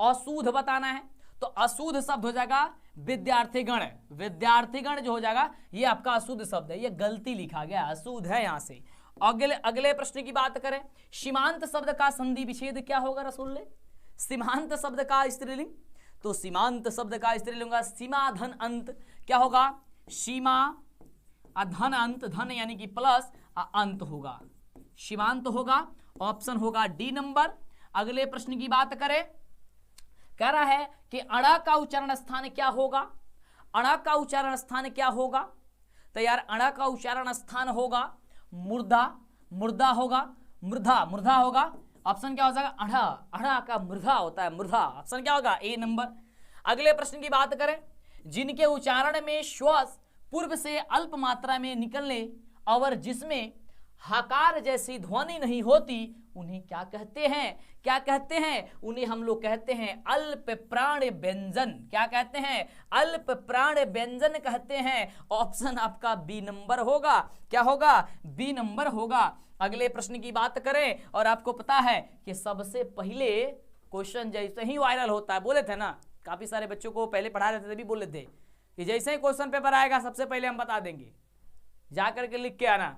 अशुद्ध बताना है, तो अशुद्ध शब्द हो जाएगा विद्यार्थीगण। विद्यार्थीगण जो हो जाएगा ये आपका अशुद्ध शब्द है, ये गलती लिखा गया, अशुद्ध है यहां से। अगले प्रश्न की बात करें, सीमांत शब्द का संधि विच्छेद क्या होगा रसूल, सीमांत शब्द का स्त्रीलिंग, तो सीमांत शब्द का स्त्रीलिंग होगा सीमा धन अंत, क्या होगा सीमा धन अंत, धन यानी कि प्लस अंत होगा, सीमांत होगा। ऑप्शन होगा डी नंबर। अगले प्रश्न की बात करें, कह रहा है कि अड़ा का उच्चारण स्थान क्या होगा, अड़ा का उच्चारण स्थान क्या होगा, तो यार अड़ा का उच्चारण स्थान होगा मुर्दा, मुर्दा होगा, मृधा, मृधा होगा। ऑप्शन क्या हो जाएगा अड़ा, अड़ा का मृधा होता है मृधा, ऑप्शन क्या होगा ए नंबर। अगले प्रश्न की बात करें, जिनके उच्चारण में श्वास पूर्व से अल्प मात्रा में निकलने और जिसमें हकार जैसी ध्वनि नहीं होती उन्हें क्या कहते हैं, क्या कहते हैं, उन्हें हम लोग कहते हैं अल्प प्राण व्यंजन, क्या कहते हैं अल्प प्राण व्यंजन कहते हैं। ऑप्शन आपका बी नंबर होगा, क्या होगा बी नंबर होगा। अगले प्रश्न की बात करें और आपको पता है कि सबसे पहले क्वेश्चन जैसे ही वायरल होता है, बोले थे ना काफी सारे बच्चों को पहले पढ़ा रहे थे तभी बोले थे कि जैसे ही क्वेश्चन पेपर आएगा सबसे पहले हम बता देंगे, जा करके लिख के आना,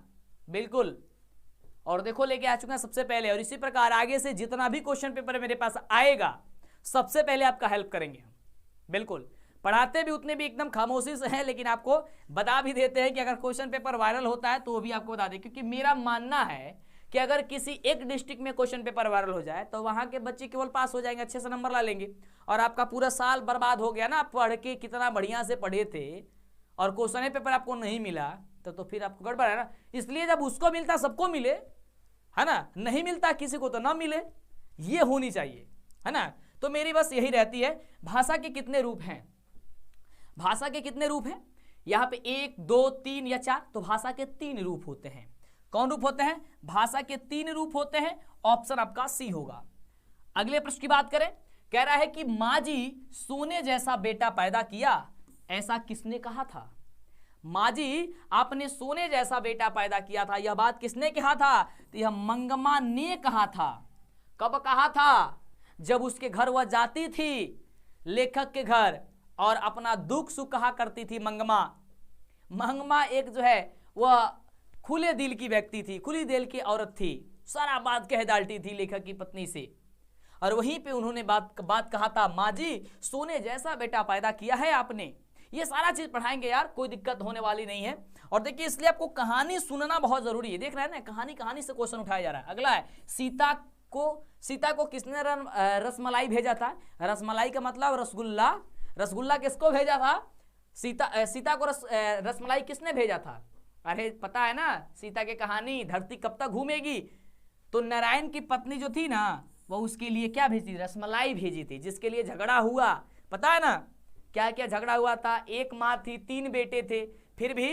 बिल्कुल। और देखो लेके आ चुके हैं सबसे पहले, और इसी प्रकार आगे से जितना भी क्वेश्चन पेपर मेरे पास आएगा सबसे पहले आपका हेल्प करेंगे हम, बिल्कुल। पढ़ाते भी उतने भी एकदम खामोशी से हैं, लेकिन आपको बता भी देते हैं कि अगर क्वेश्चन पेपर वायरल होता है तो वो भी आपको बता दें, क्योंकि मेरा मानना है कि अगर किसी एक डिस्ट्रिक्ट में क्वेश्चन पेपर वायरल हो जाए तो वहां के बच्चे केवल पास हो जाएंगे, अच्छे से नंबर ला लेंगे, और आपका पूरा साल बर्बाद हो गया ना। आप पढ़ के कितना बढ़िया से पढ़े थे और क्वेश्चन पेपर आपको नहीं मिला तो फिर आपको गड़बड़ है ना। इसलिए जब उसको मिलता सबको मिले, है ना, नहीं मिलता किसी को तो ना मिले, ये होनी चाहिए, है ना। तो मेरी बस यही रहती है। भाषा के कितने रूप हैं, भाषा के कितने रूप हैं, यहाँ पे 1 2 3 या 4, तो भाषा के 3 रूप होते हैं। कौन रूप होते हैं, भाषा के 3 रूप होते हैं। ऑप्शन आपका सी होगा। अगले प्रश्न की बात करें, कह रहा है कि माँ जी सोने जैसा बेटा पैदा किया, ऐसा किसने कहा था। माँ जी आपने सोने जैसा बेटा पैदा किया था, यह बात किसने कहा था, तो यह मंगमा ने कहा था। कब कहा था, जब उसके घर वह जाती थी, लेखक के घर, और अपना दुख सुख कहा करती थी मंगमा। मंगमा एक जो है वह खुले दिल की व्यक्ति थी, खुली दिल की औरत थी, सारा बात कह डालती थी लेखक की पत्नी से। और वहीं पे उन्होंने बात कहा था, माँ जी सोने जैसा बेटा पैदा किया है आपने। ये सारा चीज पढ़ाएंगे यार, कोई दिक्कत होने वाली नहीं है। और देखिए इसलिए आपको कहानी सुनना बहुत जरूरी है। देख रहे हैं ना, कहानी से क्वेश्चन उठाया जा रहा है। अगला है, सीता को किसने रसमलाई भेजा था? रसमलाई का मतलब रसगुल्ला। रसगुल्ला किसको भेजा था? सीता को रसमलाई किसने भेजा था? अरे पता है ना सीता की कहानी, धरती कब तक घूमेगी। तो नारायण की पत्नी जो थी ना, वो उसके लिए क्या भेजी? रसमलाई भेजी थी, जिसके लिए झगड़ा हुआ। पता है ना क्या क्या झगड़ा हुआ था? एक माँ थी, 3 बेटे थे, फिर भी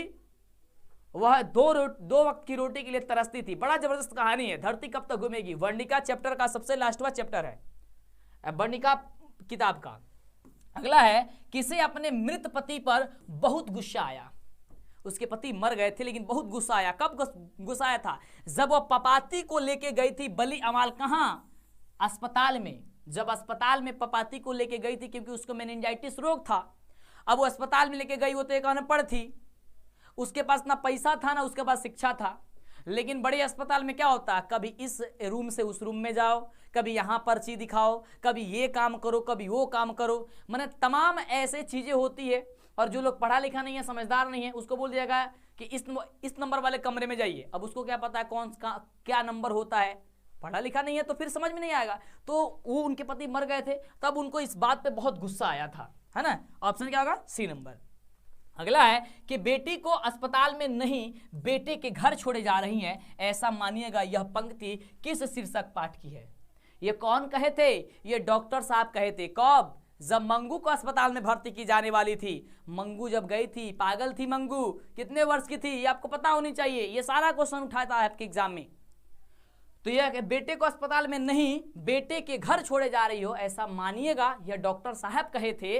वह दो वक्त की रोटी के लिए तरसती थी। बड़ा जबरदस्त कहानी है, धरती कब तक घूमेगी। वर्णिका चैप्टर का सबसे लास्टवा चैप्टर है, वर्णिका किताब का। अगला है, किसे अपने मृत पति पर बहुत गुस्सा आया? उसके पति मर गए थे लेकिन बहुत गुस्सा आया। कब गुस्सा आया था? जब वह पपाती को लेके गई थी बली अमाल। कहां? अस्पताल में। जब अस्पताल में पपाती को लेके गई थी, क्योंकि उसको मेनिंजाइटिस रोग था। अब वो अस्पताल में लेके गई, वो तो एक अनपढ़ थी, उसके पास ना पैसा था ना उसके पास शिक्षा था। लेकिन बड़े अस्पताल में क्या होता है, कभी इस रूम से उस रूम में जाओ, कभी यहाँ पर्ची दिखाओ, कभी ये काम करो, कभी वो काम करो, माने तमाम ऐसे चीजें होती है। और जो लोग पढ़ा लिखा नहीं है, समझदार नहीं है, उसको बोल दिया गया कि इस नंबर वाले कमरे में जाइए। अब उसको क्या पता है क्या नंबर होता है, पढ़ा लिखा नहीं है, तो फिर समझ में नहीं आएगा। तो वो उनके पति मर गए थे, तब उनको इस बात पे बहुत गुस्सा आया था, है ना। ऑप्शन क्या होगा? C number. अगला है कि बेटी को अस्पताल में नहीं बेटे के घर छोड़े जा रही हैं, ऐसा मानिएगा। यह पंक्ति किस शीर्षक पाठ की है? ये कौन कहे थे? ये डॉक्टर साहब कहे थे। कब? जब मंगू को अस्पताल में भर्ती की जाने वाली थी। मंगू जब गई थी, पागल थी मंगू, कितने वर्ष की थी ये आपको पता होनी चाहिए। ये सारा क्वेश्चन उठाता है आपके एग्जाम में। तो यह बेटे को अस्पताल में नहीं बेटे के घर छोड़े जा रही हो, ऐसा मानिएगा, यह डॉक्टर साहब कहे थे।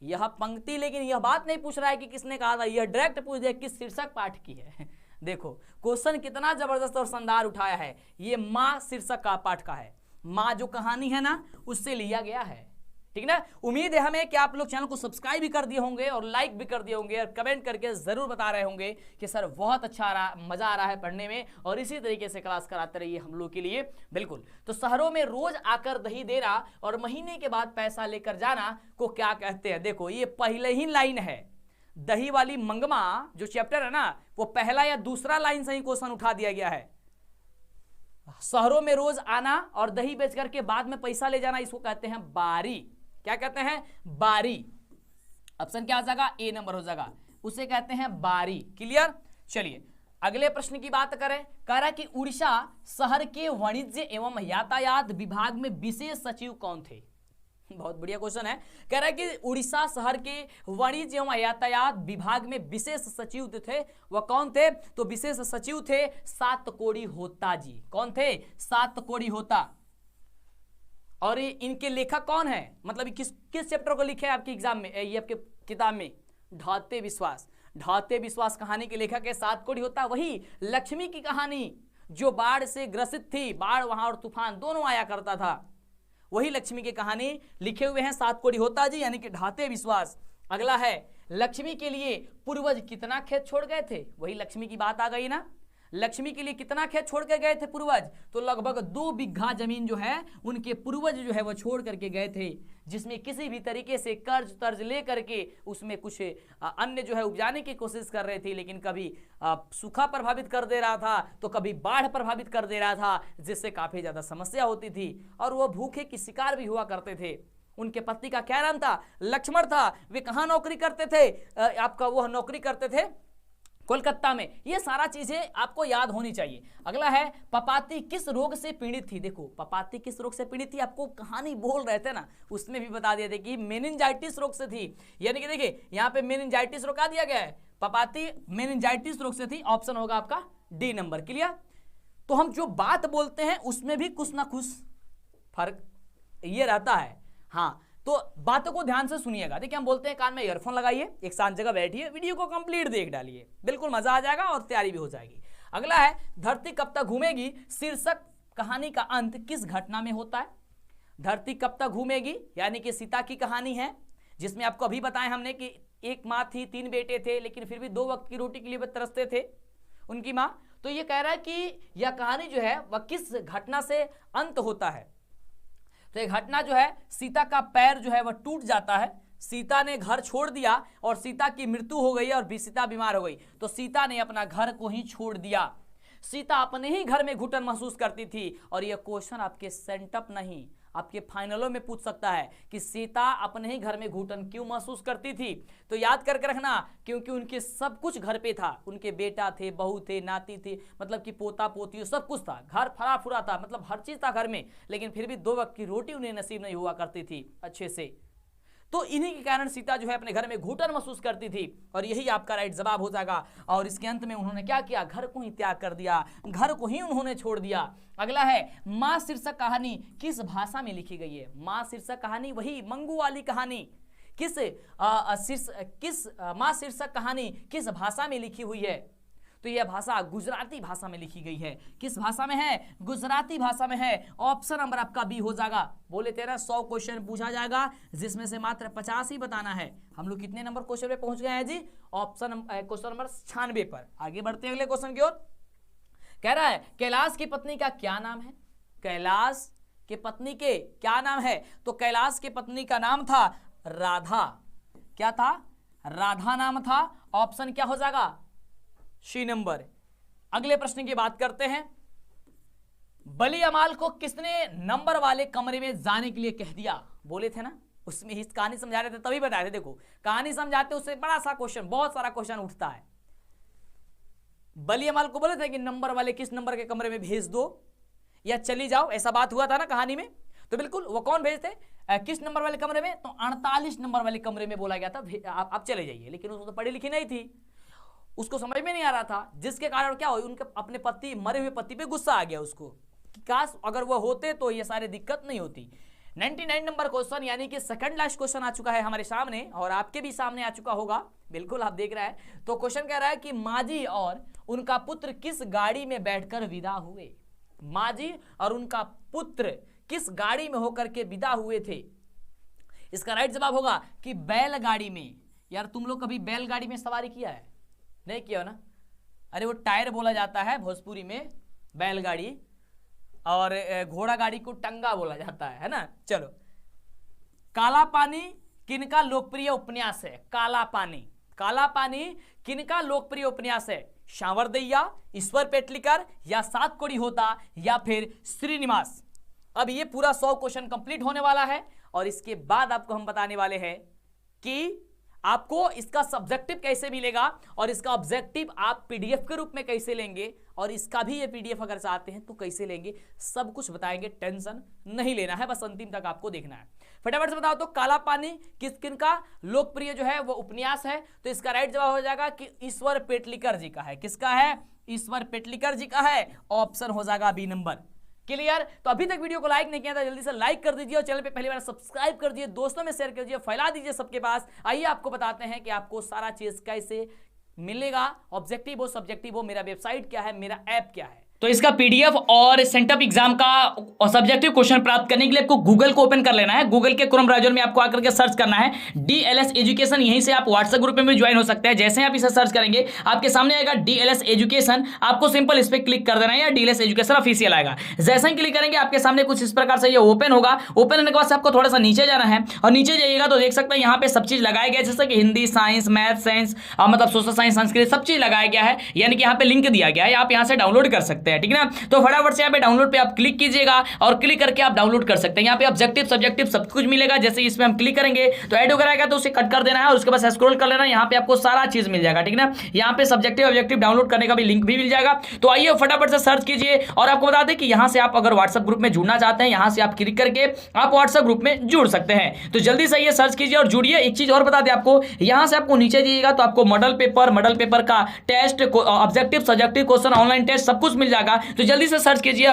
यह पंक्ति, लेकिन यह बात नहीं पूछ रहा है कि किसने कहा था, यह डायरेक्ट पूछ दिया किस शीर्षक पाठ की है। देखो क्वेश्चन कितना जबरदस्त और शानदार उठाया है। ये माँ शीर्षक का पाठ का है। माँ जो कहानी है ना, उससे लिया गया है, ठीक ना। उम्मीद है हमें कि आप लोग चैनल को सब्सक्राइब भी कर दिए होंगे और लाइक भी कर दिए होंगे और कमेंट करके जरूर बता रहे होंगे कि सर बहुत अच्छा मजा आ रहा है पढ़ने में, और इसी तरीके से क्लास कराते रहिए हम लोग के लिए। बिल्कुल। तो शहरों में रोज आकर दही देना और महीने के बाद पैसा लेकर जाना को क्या कहते हैं? देखो ये पहले ही लाइन है, दही वाली मंगमा जो चैप्टर है ना, वो पहला या दूसरा लाइन से ही क्वेश्चन उठा दिया गया है। शहरों में रोज आना और दही बेच करके बाद में पैसा ले जाना, इसको कहते हैं बारी। क्या कहते हैं? बारी। ऑप्शन क्या हो जाएगा? ए नंबर हो जाएगा, उसे कहते हैं बारी। क्लियर। चलिए अगले प्रश्न की बात करें। कह रहा है कि उड़ीसा शहर के वाणिज्य एवं यातायात विभाग में विशेष सचिव कौन थे? बहुत बढ़िया क्वेश्चन है। कह रहा है कि उड़ीसा शहर के वाणिज्य एवं यातायात विभाग में विशेष सचिव थे, वह कौन थे? तो विशेष सचिव थे सातकोड़ी होता जी। कौन थे? सातकोड़ी होता। और ये इनके लेखक कौन है? मतलब किस चैप्टर को लिखे हैं आपके एग्जाम में, ये आपके किताब में? ढाते विश्वास। ढाते विश्वास कहानी के लेखक है सातकोड़ी होता। वही लक्ष्मी की कहानी जो बाढ़ से ग्रसित थी, बाढ़ वहां और तूफान दोनों आया करता था, वही लक्ष्मी की कहानी लिखे हुए हैं सातकोड़ी होता जी, यानी कि ढाते विश्वास। अगला है, लक्ष्मी के लिए पूर्वज कितना खेत छोड़ गए थे? वही लक्ष्मी की बात आ गई ना। लक्ष्मी के लिए कितना खेत छोड़ के गए थे पूर्वज? तो लगभग 2 बिघा जमीन जो है उनके पूर्वज जो है वो छोड़ करके गए थे, जिसमें किसी भी तरीके से कर्ज तर्ज ले करके उसमें कुछ अन्य जो है उपजाने की कोशिश कर रहे थे, लेकिन कभी सूखा प्रभावित कर दे रहा था तो कभी बाढ़ प्रभावित कर दे रहा था, जिससे काफी ज्यादा समस्या होती थी और वो भूखे की शिकार भी हुआ करते थे। उनके पति का क्या नाम था? लक्ष्मण था। वे कहाँ नौकरी करते थे? आपका वह नौकरी करते थे कोलकाता में। ये सारा चीजें आपको याद होनी चाहिए। अगला है, पपाती किस रोग से पीड़ित थी? देखो पपाती किस रोग से पीड़ित थी, आपको कहानी बोल रहे थे ना, उसमें भी बता दिए थे कि मेनिंजाइटिस रोग से थी। यानी कि देखिए यहाँ पे मेनिंजाइटिस रोग का दिया गया है, पपाती मेनिंजाइटिस रोग से थी। ऑप्शन होगा आपका डी नंबर। क्लियर। तो हम जो बात बोलते हैं उसमें भी कुछ ना कुछ फर्क ये रहता है। हाँ, तो बातों को ध्यान से सुनिएगा। देखिए हम बोलते हैं कान में ईयरफोन लगाइए, एक शांत जगह बैठिए, वीडियो को कंप्लीट देख डालिए, बिल्कुल मजा आ जाएगा और तैयारी भी हो जाएगी। अगला है, धरती कब तक घूमेगी शीर्षक कहानी का अंत किस घटना में होता है? धरती कब तक घूमेगी यानी कि सीता की कहानी है, जिसमें आपको अभी बताया हमने कि एक माँ थी, 3 बेटे थे, लेकिन फिर भी 2 वक्त की रोटी के लिए वे तरसते थे उनकी माँ। तो ये कह रहा है कि यह कहानी जो है वह किस घटना से अंत होता है। तो ये घटना जो है, सीता का पैर जो है वह टूट जाता है, सीता ने घर छोड़ दिया और सीता की मृत्यु हो गई और सीता बीमार हो गई, तो सीता ने अपना घर को ही छोड़ दिया। सीता अपने ही घर में घुटन महसूस करती थी। और यह क्वेश्चन आपके सेंटअप नहीं, आपके फाइनलों में पूछ सकता है कि सीता अपने ही घर में घुटन क्यों महसूस करती थी। तो याद करके रखना, क्योंकि उनके सब कुछ घर पे था, उनके बेटा थे, बहू थे, नाती थी, मतलब कि पोता पोती सब कुछ था, घर फरा फुरा था, मतलब हर चीज था घर में, लेकिन फिर भी 2 वक्त की रोटी उन्हें नसीब नहीं हुआ करती थी अच्छे से। तो इन्हीं के कारण सीता जो है अपने घर में घुटन महसूस करती थी, और यही आपका राइट जवाब हो जाएगा। और इसके अंत में उन्होंने क्या किया, घर को ही त्याग कर दिया, घर को ही उन्होंने छोड़ दिया। अगला है, माँ शीर्षक कहानी किस भाषा में लिखी गई है। माँ शीर्षक कहानी, वही मंगू वाली कहानी, माँ शीर्षक कहानी किस भाषा में लिखी हुई है। तो यह भाषा गुजराती भाषा में लिखी गई है। किस भाषा में है, गुजराती भाषा में है। ऑप्शन नंबर आपका बी हो जाएगा। बोले तेरा 100 क्वेश्चन पूछा जाएगा, जिसमें से मात्र 50 ही बताना है। हम लोग कितने नंबर क्वेश्चन पे पहुंच गए हैं जी, क्वेश्चन नंबर 96 पर। आगे बढ़ते हैं अगले क्वेश्चन की ओर। कह रहा है, कैलाश की पत्नी का क्या नाम है। कैलाश के पत्नी के क्या नाम है। तो कैलाश की पत्नी का नाम था राधा। क्या था, राधा नाम था। ऑप्शन क्या हो जाएगा, सी नंबर। अगले प्रश्न की बात करते हैं। बली अमाल को किसने नंबर वाले कमरे में जाने के लिए कह दिया। बोले थे ना, उसमें इस कहानी समझा रहे थे तभी बताए थे। देखो कहानी समझाते उससे बड़ा सा क्वेश्चन, बहुत सारा क्वेश्चन उठता है। बली अमाल को बोले थे कि नंबर वाले किस नंबर के कमरे में भेज दो या चली जाओ, ऐसा बात हुआ था ना कहानी में। तो बिल्कुल वो कौन भेजते, किस नंबर वाले कमरे में, तो 48 नंबर वाले कमरे में बोला गया था आप चले जाइए। लेकिन उसको तो पढ़ी लिखी नहीं थी, उसको समझ में नहीं आ रहा था, जिसके कारण क्या हो, उनके अपने पति, मरे हुए पति पे गुस्सा आ गया उसको कि काश अगर वो होते तो ये सारी दिक्कत नहीं होती। 99 नंबर क्वेश्चन, यानी कि सेकंड लास्ट क्वेश्चन आ चुका है हमारे सामने, और आपके भी सामने आ चुका होगा, बिल्कुल आप देख रहे हैं। तो क्वेश्चन कह रहा है कि माजी और उनका पुत्र किस गाड़ी में बैठकर विदा हुए। माजी और उनका पुत्र किस गाड़ी में होकर के विदा हुए थे। इसका राइट जवाब होगा कि बैलगाड़ी में। यार तुम लोग कभी बैलगाड़ी में सवारी किया है, नहीं किया ना। अरे वो टायर बोला जाता है भोजपुरी में बैलगाड़ी, और घोड़ा गाड़ी को टंगा बोला जाता है ना। चलो, काला पानी किनका लोकप्रिय उपन्यास है। काला पानी, काला पानी किनका लोकप्रिय उपन्यास है। सांवरदैया, ईश्वर पेटलिकर, या सात कोड़ी होता, या फिर श्रीनिवास। अब ये पूरा 100 क्वेश्चन कंप्लीट होने वाला है, और इसके बाद आपको हम बताने वाले हैं कि आपको इसका सब्जेक्टिव कैसे मिलेगा, और इसका ऑब्जेक्टिव आप पीडीएफ के रूप में कैसे लेंगे, और इसका भी ये पीडीएफ अगर चाहते हैं तो कैसे लेंगे, सब कुछ बताएंगे। टेंशन नहीं लेना है, बस अंतिम तक आपको देखना है। फटाफट से बताओ तो काला पानी किनका लोकप्रिय जो है वो उपन्यास है। तो इसका राइट जवाब हो जाएगा कि ईश्वर पेटलिकर जी का है। किसका है, ईश्वर पेटलिकर जी का है। ऑप्शन हो जाएगा बी नंबर। क्लियर। तो अभी तक वीडियो को लाइक नहीं किया था, जल्दी से लाइक कर दीजिए, और चैनल पे पहली बार सब्सक्राइब कर दीजिए, दोस्तों में शेयर कर दीजिए, फैला दीजिए सबके पास। आइए आपको बताते हैं कि आपको सारा चीज कैसे मिलेगा, ऑब्जेक्टिव हो सब्जेक्टिव हो, मेरा वेबसाइट क्या है, मेरा ऐप क्या है। तो इसका पीडीएफ और सेंटअप एग्जाम का और सब्जेक्टिव क्वेश्चन प्राप्त करने के लिए आपको गूगल को ओपन कर लेना है। गूगल के क्रोम ब्राउजर में आपको आकर के सर्च करना है डीएलएस एजुकेशन। यहीं से आप व्हाट्सएप ग्रुप में भी ज्वाइन हो सकते हैं। जैसे आप इसे सर्च करेंगे आपके सामने आएगा डीएलएस एजुकेशन, आपको सिंपल इस पर क्लिक कर देना है, या डीएलएस एजुकेशन ऑफिशियल आएगा। जैसे ही क्लिक करेंगे आपके सामने कुछ इस प्रकार से ये ओपन होगा। ओपन होने के बाद आपको थोड़ा सा नीचे जाना है, और नीचे जाइएगा तो देख सकते हैं यहाँ पे सब चीज लगाया गया है, जैसे कि हिंदी, साइंस, मैथ, साइंस, मतलब सोशल साइंस, संस्कृत, सब चीज लगाया गया है। यानी कि यहाँ पे लिंक दिया गया है, आप यहाँ से डाउनलोड कर सकते हैं, ठीक है ना। तो फटाफट से यहाँ पे डाउनलोड पे आप क्लिक कीजिएगा, और क्लिक करके आप डाउनलोड कर सकते हैं। यहाँ पे ऑब्जेक्टिव सब्जेक्टिव सब कुछ मिलेगा। जैसे इसमें हम क्लिक करेंगे तो ऐड होकर आएगा, तो उसे कट कर देना है, और उसके बाद स्क्रॉल कर लेना है। यहाँ पे आपको सारा चीज मिल जाएगा, ठीक है ना। यहाँ पे सब्जेक्टिव ऑब्जेक्टिव डाउनलोड करने का भी लिंक भी मिल जाएगा। तो आइए फटाफट से सर्च कीजिए, और आपको बता दें कि यहाँ से आप अगर व्हाट्सएप ग्रुप में जुड़ना चाहते हैं, यहाँ से आप क्लिक करके आप व्हाट्सएप ग्रुप में जुड़ सकते हैं। तो जल्दी से ये सर्च कीजिए और जुड़िए। एक चीज और बता दें आपको, यहाँ से आपको नीचे जाइएगा तो आपको मॉडल पेपर का test, objective subjective question, online test सब कुछ मिल जाएगा। तो जल्दी से सर्च कीजिए।